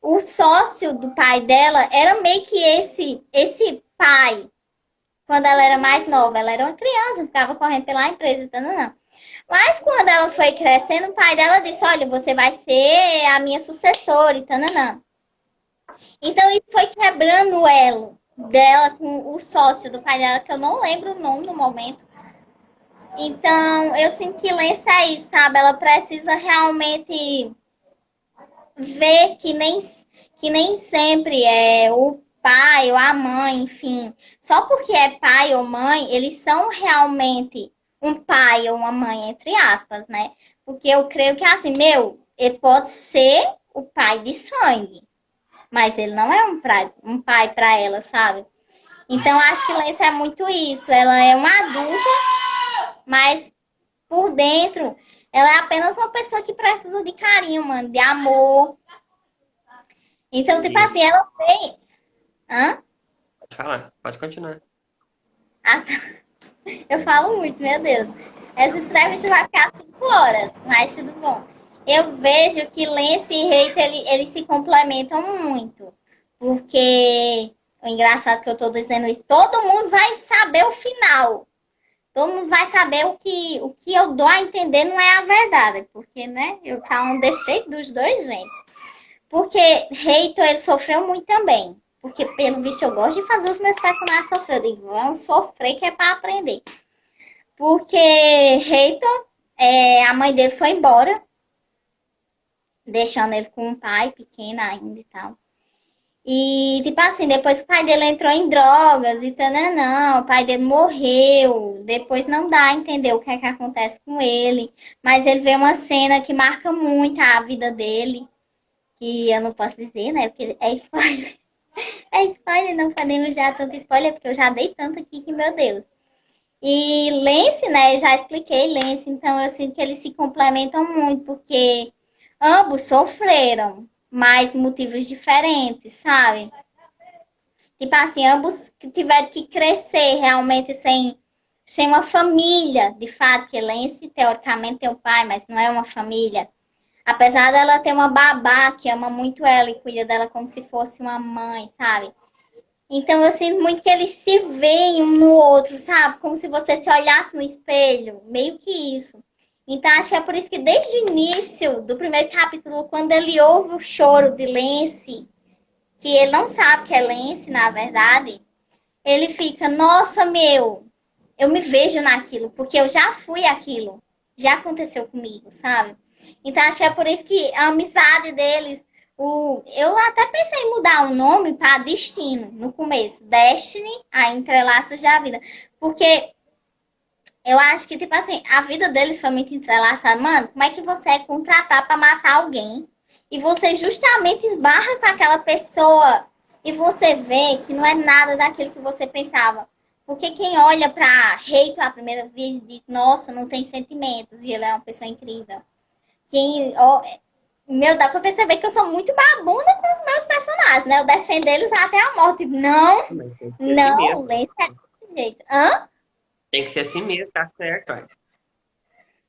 o sócio do pai dela era meio que esse pai. Quando ela era mais nova, ela era uma criança, ficava correndo pela empresa, não. Mas quando ela foi crescendo, o pai dela disse, olha, você vai ser a minha sucessora, e tananã. Então isso foi quebrando o elo dela com o sócio do pai dela, que eu não lembro o nome no momento. Então, eu sinto que Lance é isso, sabe? Ela precisa realmente ver que nem sempre é o pai ou a mãe, enfim. Só porque é pai ou mãe, eles são realmente um pai ou uma mãe, entre aspas, né? Porque eu creio que, assim, ele pode ser o pai de sangue, mas ele não é um pai para ela, sabe? Então, acho que Lance é muito isso. Ela é uma adulta, mas por dentro, ela é apenas uma pessoa que precisa de carinho, mano, de amor. Então, tipo assim, ela tem. Hã? Pode falar, pode continuar. Ah, eu falo muito, meu Deus. Essa entrevista vai ficar 5 horas, mas tudo bom. Eu vejo que Lance e Reita, eles se complementam muito. Porque o engraçado que eu tô dizendo isso, todo mundo vai saber o final. Todo mundo vai saber o que eu dou a entender não é a verdade. Porque, né, eu falo, deixei dos dois jeitos. Porque Reito, ele sofreu muito também. Porque, pelo visto, eu gosto de fazer os meus personagens sofrer. Eu digo, vão sofrer que é pra aprender. Porque Reito, a mãe dele foi embora. Deixando ele com um pai pequeno ainda e tal. E, tipo assim, depois que o pai dele entrou em drogas e tal, não, o pai dele morreu. Depois não dá a entender o que é que acontece com ele. Mas ele vê uma cena que marca muito a vida dele. Que eu não posso dizer, né? Porque é spoiler. É spoiler, não podemos dar tanto spoiler, porque eu já dei tanto aqui que, meu Deus. E Lance, né? Já expliquei Lance, então eu sinto que eles se complementam muito, porque ambos sofreram, mas motivos diferentes, sabe? Tipo assim, ambos tiveram que crescer realmente sem uma família, de fato, que Lance, teoricamente, tem um pai, mas não é uma família. Apesar dela ter uma babá que ama muito ela e cuida dela como se fosse uma mãe, sabe? Então eu sinto muito que eles se veem um no outro, sabe? Como se você se olhasse no espelho, meio que isso. Então acho que é por isso que desde o início do primeiro capítulo, quando ele ouve o choro de Lance, que ele não sabe que é Lance, na verdade, ele fica, nossa, eu me vejo naquilo, porque eu já fui aquilo, já aconteceu comigo, sabe? Então, acho que é por isso que a amizade deles. Eu até pensei em mudar o nome para Destino no começo. Destiny, a Entrelaços da Vida. Porque eu acho que, tipo assim, a vida deles foi muito entrelaçada. Mano, como é que você é contratar para matar alguém e você justamente esbarra com aquela pessoa e você vê que não é nada daquilo que você pensava? Porque quem olha para Reito a primeira vez diz, nossa, não tem sentimentos e ele é uma pessoa incrível. Dá pra perceber que eu sou muito babuna com os meus personagens, né? Eu defendo eles até a morte. Não, Mas tem que ser assim não, mesmo. Lance é desse jeito. Hã? Tem que ser assim mesmo, tá certo, ué.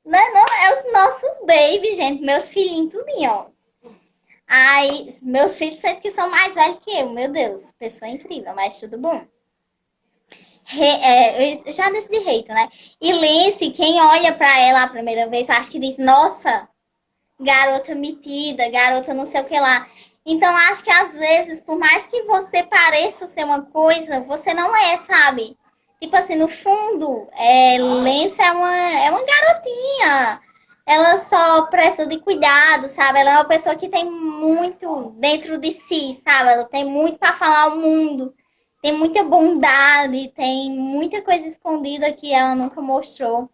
Não, é os nossos baby, gente. Meus filhinhos, tudinho, ó. Aí, meus filhos sempre que são mais velhos que eu, meu Deus. Pessoa incrível, mas tudo bom. Eu já decidi Reito, né? E Lance, quem olha pra ela a primeira vez, acho que diz, nossa, garota metida, garota não sei o que lá. Então, acho que às vezes, por mais que você pareça ser uma coisa, você não é, sabe? Tipo assim, no fundo, Lance é uma garotinha. Ela só precisa de cuidado, sabe? Ela é uma pessoa que tem muito dentro de si, sabe? Ela tem muito para falar ao mundo. Tem muita bondade, tem muita coisa escondida que ela nunca mostrou.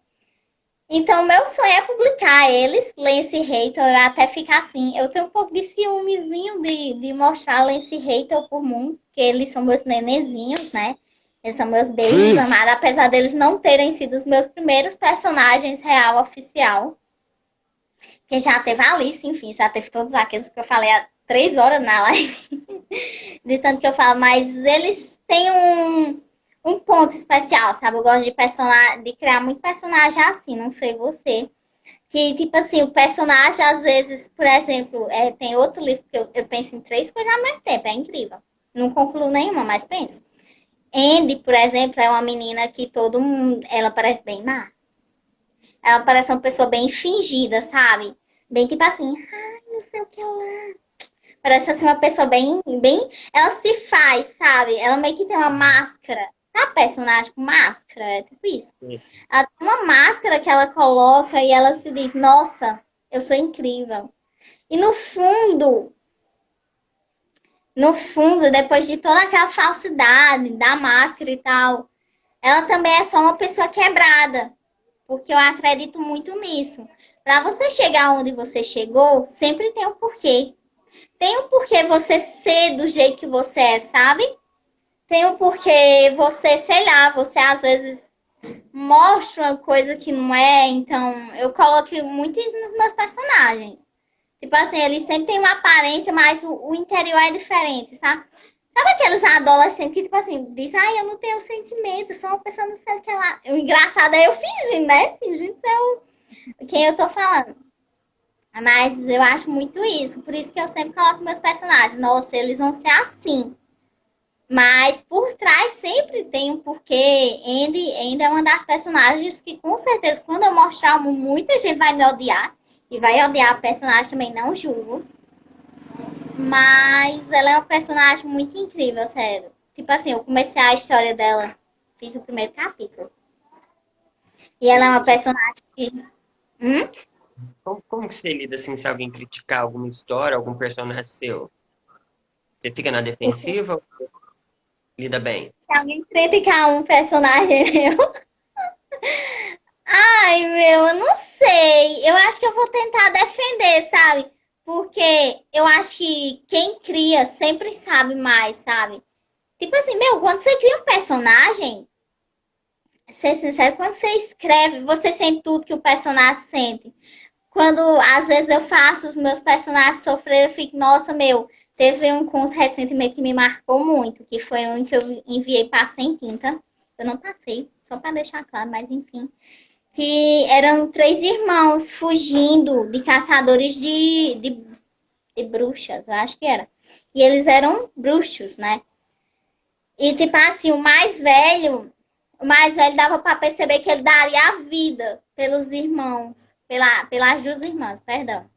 Então, meu sonho é publicar eles, Lance Hater, até ficar assim. Eu tenho um pouco de ciúmezinho de mostrar Lance Hater por mundo, porque eles são meus nenezinhos, né? Eles são meus beijos amados, apesar deles não terem sido os meus primeiros personagens real oficial. Que já teve a Alice, enfim, já teve todos aqueles que eu falei há 3 horas na live. De tanto que eu falo, mas eles têm um ponto especial, sabe? Eu gosto de criar muito personagem assim, não sei você. Que, tipo assim, o personagem, às vezes, por exemplo, tem outro livro que eu penso em 3 coisas ao mesmo tempo, é incrível. Não concluo nenhuma, mas penso. Andy, por exemplo, é uma menina que todo mundo, ela parece bem má. Ela parece uma pessoa bem fingida, sabe? Bem tipo assim, ai, não sei o que lá. Parece assim uma pessoa bem. Ela se faz, sabe? Ela meio que tem uma máscara. Sabe personagem com máscara? É tipo isso. Ela tem uma máscara que ela coloca e ela se diz, nossa, eu sou incrível. E no fundo, depois de toda aquela falsidade da máscara e tal, ela também é só uma pessoa quebrada. Porque eu acredito muito nisso. Para você chegar onde você chegou, sempre tem um porquê. Tem um porquê você ser do jeito que você é, sabe? Tem um porquê você, sei lá, você às vezes mostra uma coisa que não é. Então, eu coloco muito isso nos meus personagens. Tipo assim, eles sempre têm uma aparência, mas o interior é diferente, sabe? Sabe aqueles adolescentes que, tipo assim, dizem, ai, eu não tenho sentimento, sou uma pessoa não sei o que lá. O engraçado é eu fingindo, né? Fingindo ser quem eu tô falando. Mas eu acho muito isso. Por isso que eu sempre coloco meus personagens. Nossa, eles vão ser assim. Mas por trás sempre tem um porquê. Andy é uma das personagens que, com certeza, quando eu mostrar, muita gente vai me odiar. E vai odiar a personagem também, não julgo. Mas ela é uma personagem muito incrível, sério. Tipo assim, eu comecei a história dela, fiz o primeiro capítulo. E ela é uma personagem que... Como que você lida assim, se alguém criticar alguma história, algum personagem seu? Você fica na defensiva ou lida bem? Se alguém criticar um personagem meu... Ai, meu, eu não sei. Eu acho que eu vou tentar defender, sabe? Porque eu acho que quem cria sempre sabe mais, sabe? Tipo assim, meu, quando você cria um personagem, ser sincero, quando você escreve, você sente tudo que o personagem sente. Quando, às vezes, eu faço os meus personagens sofrer, eu fico, nossa, meu, teve um conto recentemente que me marcou muito, que foi um que eu enviei para Sem Tinta. Eu não passei, só para deixar claro, mas enfim. Que eram 3 irmãos fugindo de caçadores de bruxas, eu acho que era. E eles eram bruxos, né? E, tipo assim, o mais velho dava para perceber que ele daria a vida pelos irmãos, pelas 2 irmãs, perdão.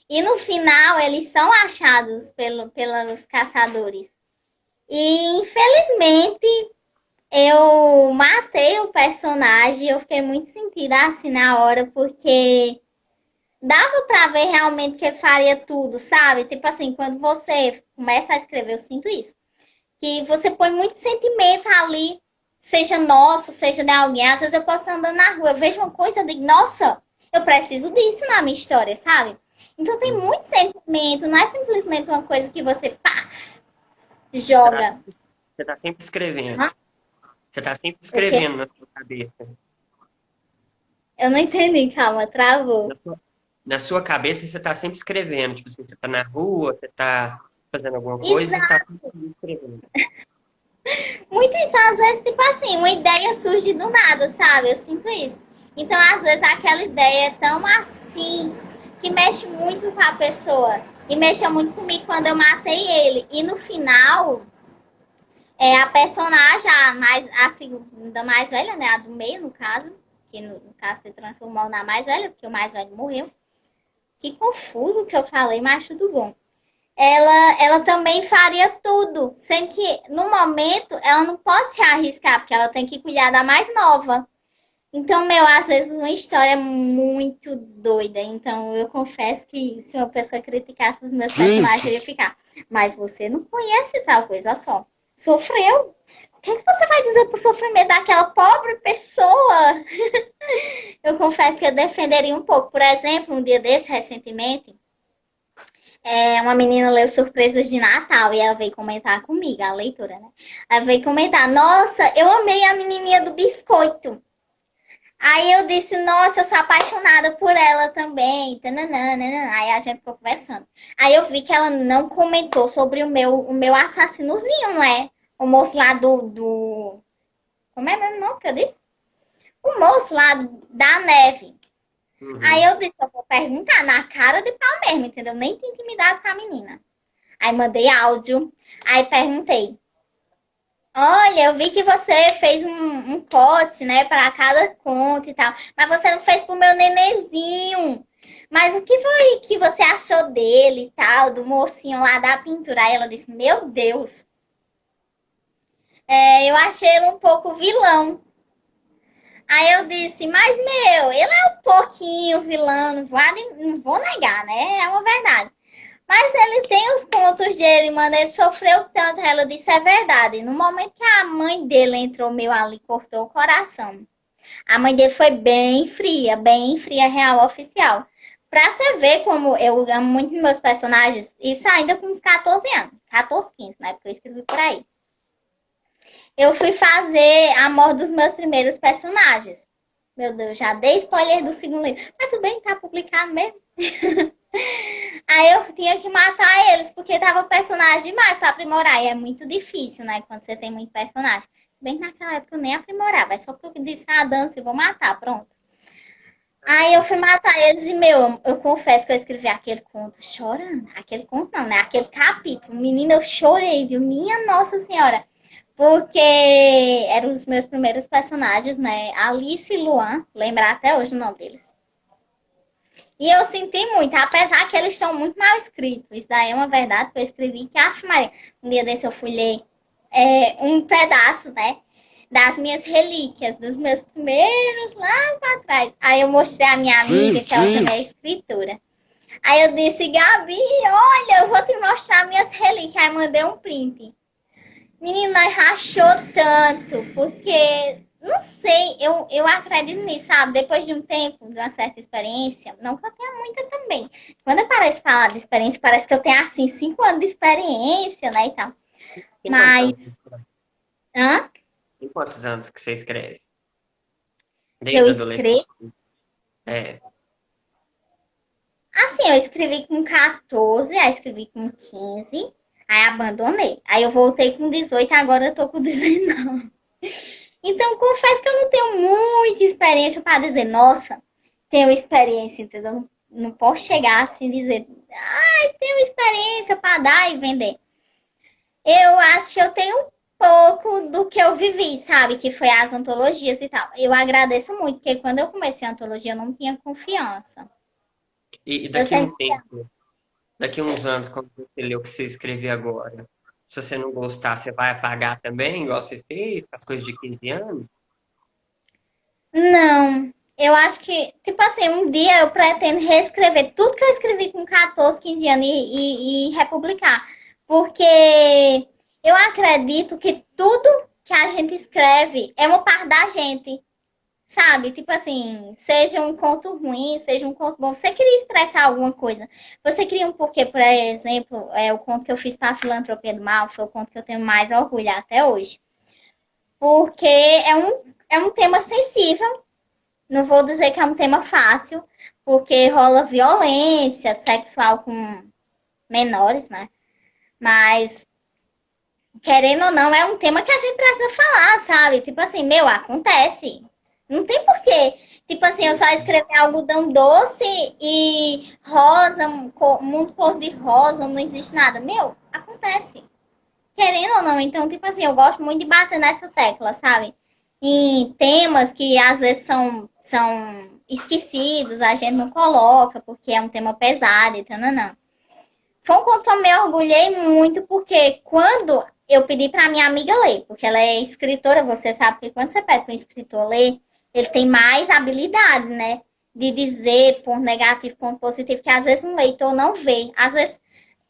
E no final, eles são achados pelos caçadores. E, infelizmente, eu matei o personagem e eu fiquei muito sentida assim na hora, porque dava pra ver realmente que ele faria tudo, sabe? Tipo assim, quando você começa a escrever, eu sinto isso. Que você põe muito sentimento ali, seja nosso, seja de alguém. Às vezes eu posso estar andando na rua, eu vejo uma coisa e digo, nossa, eu preciso disso na minha história, sabe? Então tem muito sentimento, não é simplesmente uma coisa que você, pá, joga. Você tá sempre escrevendo. Uhum. Você tá sempre O quê? escrevendo na sua cabeça. Eu não entendi, calma, travou. Na sua cabeça você tá sempre escrevendo. Tipo assim, você tá na rua, você tá fazendo alguma coisa e tá sempre escrevendo. Muito isso, às vezes, tipo assim, uma ideia surge do nada, sabe? Eu sinto isso. Então, às vezes, aquela ideia é tão assim, que mexe muito com a pessoa. E mexe muito comigo quando eu matei ele. E no final, a personagem, a segunda mais velha, né? A do meio, no caso. Que no caso se transformou na mais velha, porque o mais velho morreu. Que confuso que eu falei, mas tudo bom. Ela também faria tudo, sendo que no momento ela não pode se arriscar, porque ela tem que cuidar da mais nova. Então, meu, às vezes uma história é muito doida. Então, eu confesso que se uma pessoa criticasse os meus personagens, eu ia ficar. Mas você não conhece tal coisa só. Sofreu. O que é que você vai dizer pro sofrimento daquela pobre pessoa? Eu confesso que eu defenderia um pouco. Por exemplo, um dia desse, recentemente, Uma menina leu Surpresas de Natal e ela veio comentar comigo, a leitora, né? Ela veio comentar, nossa, eu amei a menininha do biscoito. Aí eu disse, nossa, eu sou apaixonada por ela também. Tananana. Aí a gente ficou conversando. Aí eu vi que ela não comentou sobre o meu assassinozinho, não é? O moço lá do... Como é mesmo nome que eu disse? O moço lá da neve. Aí Uhum. eu disse, eu vou perguntar na cara de pau mesmo, entendeu? Nem tinha intimidade com a menina. Aí mandei áudio. Aí perguntei. Olha, eu vi que você fez um pote, né, para cada conto e tal. Mas você não fez pro meu nenenzinho. Mas o que foi que você achou dele e tal, do mocinho lá da pintura? Aí ela disse: Meu Deus, eu achei ele um pouco vilão. Aí eu disse: Mas meu, ele é um pouquinho vilão, não vou negar, né? É uma verdade. Mas ele tem os pontos dele, mano. Ele sofreu tanto. Ela disse: É verdade. No momento que a mãe dele entrou meio ali, cortou o coração. A mãe dele foi bem fria, real, oficial. Pra você ver como eu amo muito meus personagens, isso ainda com uns 14 anos. 14, 15, né? Porque eu escrevi por aí. Eu fui fazer a morte dos meus primeiros personagens. Meu Deus, já dei spoiler do segundo livro. Mas tudo bem, tá publicado mesmo. Aí eu tinha que matar eles, porque tava personagem demais pra aprimorar. E é muito difícil, né? Quando você tem muito personagem. Se bem que naquela época eu nem aprimorava. É só porque eu disse, dança e vou matar, pronto. Aí eu fui matar eles e, meu, eu confesso que eu escrevi aquele conto chorando. Aquele conto não, né? Aquele capítulo. Menina, eu chorei, viu? Minha Nossa Senhora. Porque eram os meus primeiros personagens, né? Alice e Luan. Lembrar até hoje o nome deles. E eu senti muito, apesar que eles estão muito mal escritos. Isso daí é uma verdade que eu escrevi que, Maria, um dia desse eu fui ler um pedaço, né? Das minhas relíquias, dos meus primeiros lá pra trás. Aí eu mostrei a minha amiga, que ela também é escritora. Aí eu disse, Gabi, olha, eu vou te mostrar minhas relíquias. Aí mandei um print. Menina, rachou tanto, porque, não sei, eu acredito nisso, sabe? Depois de um tempo, de uma certa experiência, não que eu tenha muita também. Quando eu pareço falar de experiência, parece que eu tenho, assim, 5 anos de experiência, né, e tal. Tem quantos anos? Mas, hã? Tem quantos anos que você escreve? Que eu Desde a adolescência? escrevo, É. assim, eu escrevi com 14, aí escrevi com 15, aí abandonei. Aí eu voltei com 18, agora eu tô com 19. Então, confesso que eu não tenho muita experiência para dizer, nossa, tenho experiência, entendeu? Não posso chegar assim e dizer, ai, tenho experiência para dar e vender. Eu acho que eu tenho um pouco do que eu vivi, sabe? Que foi as antologias e tal. Eu agradeço muito, porque quando eu comecei a antologia, eu não tinha confiança. E Eu daqui a um sempre. tempo, daqui a uns anos, quando você lê o que você escreveu agora, se você não gostar, você vai apagar também, igual você fez com as coisas de 15 anos? Não. Eu acho que, tipo assim, um dia eu pretendo reescrever tudo que eu escrevi com 14, 15 anos e republicar. Porque eu acredito que tudo que a gente escreve é uma parte da gente, sabe? Tipo assim, seja um conto ruim, seja um conto bom. Você queria expressar alguma coisa. Você queria um porquê, por exemplo, o conto que eu fiz para a Filantropia do Mal, foi o conto que eu tenho mais orgulho até hoje. Porque é um tema sensível. Não vou dizer que é um tema fácil, porque rola violência sexual com menores, né? Mas, querendo ou não, é um tema que a gente precisa falar, sabe? Tipo assim, meu, acontece. Não tem porquê. Tipo assim, eu só escrever algodão doce e rosa, mundo cor de rosa, não existe nada. Meu, acontece. Querendo ou não, então, tipo assim, eu gosto muito de bater nessa tecla, sabe? Em temas que às vezes são esquecidos, a gente não coloca, porque é um tema pesado e tal, não. Foi um conto que eu me orgulhei muito, porque quando eu pedi para minha amiga ler, porque ela é escritora, você sabe que quando você pede para um escritor ler, ele tem mais habilidade, né? De dizer ponto negativo, ponto positivo, que às vezes um leitor não vê. Às vezes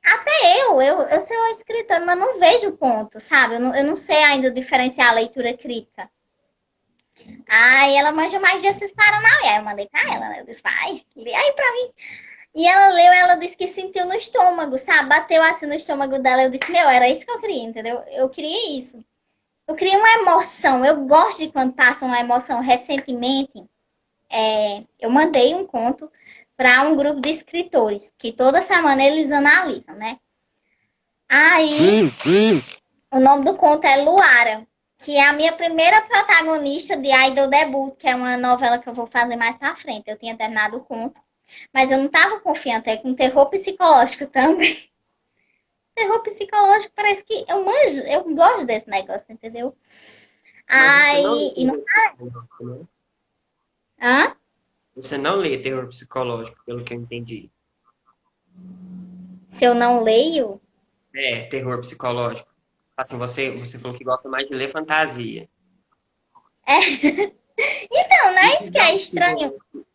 até eu sou escritora, mas não vejo ponto, sabe? Eu não sei ainda diferenciar a leitura crítica. Aí ela manja mais desses Paranauê. Aí eu mandei pra ela, né? Eu disse, vai, lê aí pra mim. E ela leu, ela disse que sentiu no estômago, sabe? Bateu assim no estômago dela. Eu disse, meu, era isso que eu queria, entendeu? Eu queria isso. Eu queria uma emoção. Eu gosto de quando passa uma emoção. Recentemente, eu mandei um conto para um grupo de escritores, que toda semana eles analisam, né? Aí, o nome do conto é Luara, que é a minha primeira protagonista de Idol Debut, que é uma novela que eu vou fazer mais pra frente. Eu tinha terminado o conto, mas eu não tava confiante, é com terror psicológico também. Terror psicológico parece que eu manjo, eu gosto desse negócio, entendeu? Mas você não lê Aí, e não... terror psicológico, né? Hã? Você não lê terror psicológico, pelo que eu entendi. Se eu não leio? É, terror psicológico. Assim, você falou que gosta mais de ler fantasia. É. Então, não é E isso que de é onde que estranho? vem,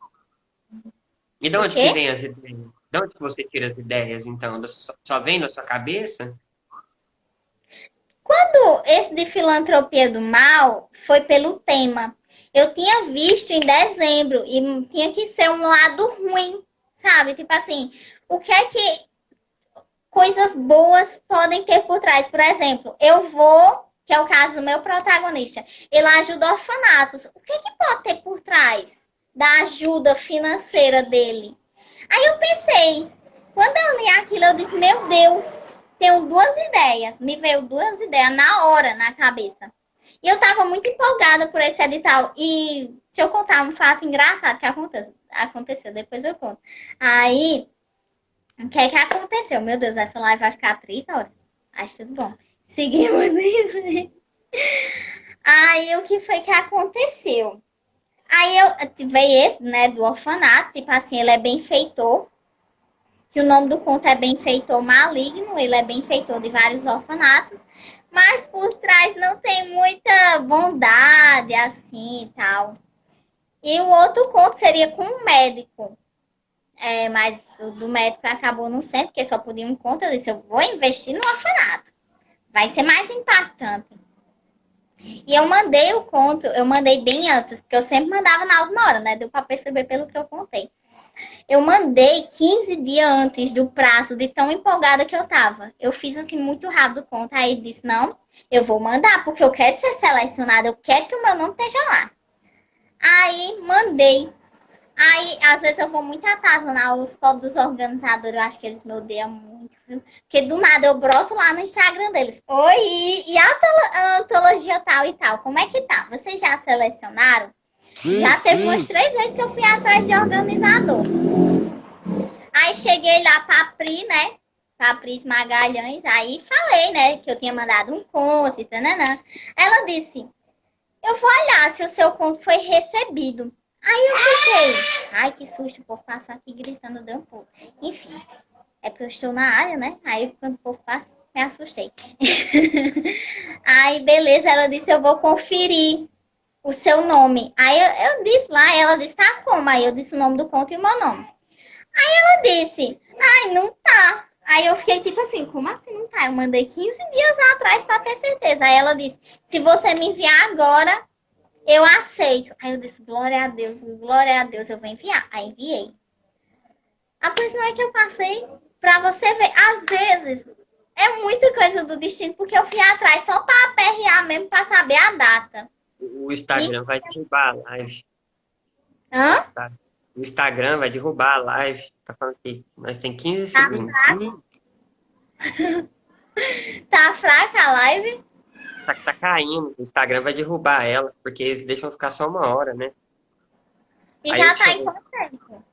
e de O onde que quê? vem as ideias? De onde que você tira as ideias, então? Só vem da sua cabeça? Quando esse de filantropia do mal foi pelo tema. Eu tinha visto em dezembro e tinha que ser um lado ruim, sabe? Tipo assim, o que é que coisas boas podem ter por trás? Por exemplo, eu vou, que é o caso do meu protagonista, ele ajuda orfanatos. O que é que pode ter por trás da ajuda financeira dele? Aí eu pensei, quando eu li aquilo, eu disse, meu Deus, tenho duas ideias. Me veio duas ideias na hora, na cabeça. E eu tava muito empolgada por esse edital. E deixa eu contar um fato engraçado que aconteceu, depois eu conto. Aí, o que é que aconteceu? Meu Deus, essa live vai ficar 3 horas. Acho tudo bom. Seguimos em frente. Aí, o que foi que aconteceu? Aí, veio esse, né, do orfanato. Tipo assim, ele é benfeitor. Que o nome do conto é Benfeitor Maligno, ele é benfeitor de vários orfanatos, mas por trás não tem muita bondade assim e tal. E o outro conto seria com um médico, mas o do médico acabou não sendo, porque só podia um conto. Eu disse, eu vou investir no orfanato, vai ser mais impactante. E eu mandei o conto, eu mandei bem antes, porque eu sempre mandava na última hora, né? Deu para perceber pelo que eu contei. Eu mandei 15 dias antes do prazo, de tão empolgada que eu tava. Eu fiz assim muito rápido o conta. Aí disse: não, eu vou mandar, porque eu quero ser selecionada, eu quero que o meu nome esteja lá. Aí mandei. Aí, às vezes, eu vou muito atazanar os pobres dos organizadores, eu acho que eles me odeiam muito, viu? Porque do nada eu broto lá no Instagram deles. Oi, e a antologia tal e tal, como é que tá? Vocês já selecionaram? Já teve umas 3 vezes que eu fui atrás de organizador. Aí cheguei lá pra Pri, né? Pra Pris Magalhães. Aí falei, né? Que eu tinha mandado um conto e tananã. Ela disse, eu vou olhar se o seu conto foi recebido. Aí eu fiquei, ai que susto, o povo passou aqui gritando, deu um pouco. Enfim, é porque eu estou na área, né? Aí quando o povo passa, me assustei. Aí beleza, ela disse, eu vou conferir o seu nome. Aí eu disse lá, ela disse, tá como? Aí eu disse o nome do conto e o meu nome. Ela disse, ai, não tá. Aí eu fiquei tipo assim, como assim não tá? Eu mandei 15 dias atrás pra ter certeza. Aí ela disse, se você me enviar agora, eu aceito. Aí eu disse, glória a Deus, eu vou enviar. Aí enviei. Ah, pois não é que eu passei pra você ver. Às vezes, é muita coisa do destino, porque eu fui atrás só pra aperrear mesmo, pra saber a data. O E... Instagram vai derrubar a live. Hã? Tá? O Instagram vai derrubar a live. Tá falando aqui. Nós tem 15 Tá segundos. fraca? Tá fraca a live? Tá caindo. O Instagram vai derrubar ela, porque eles deixam ficar só 1 hora, né? E Aí eu já que tá em cheguei. quanto tempo?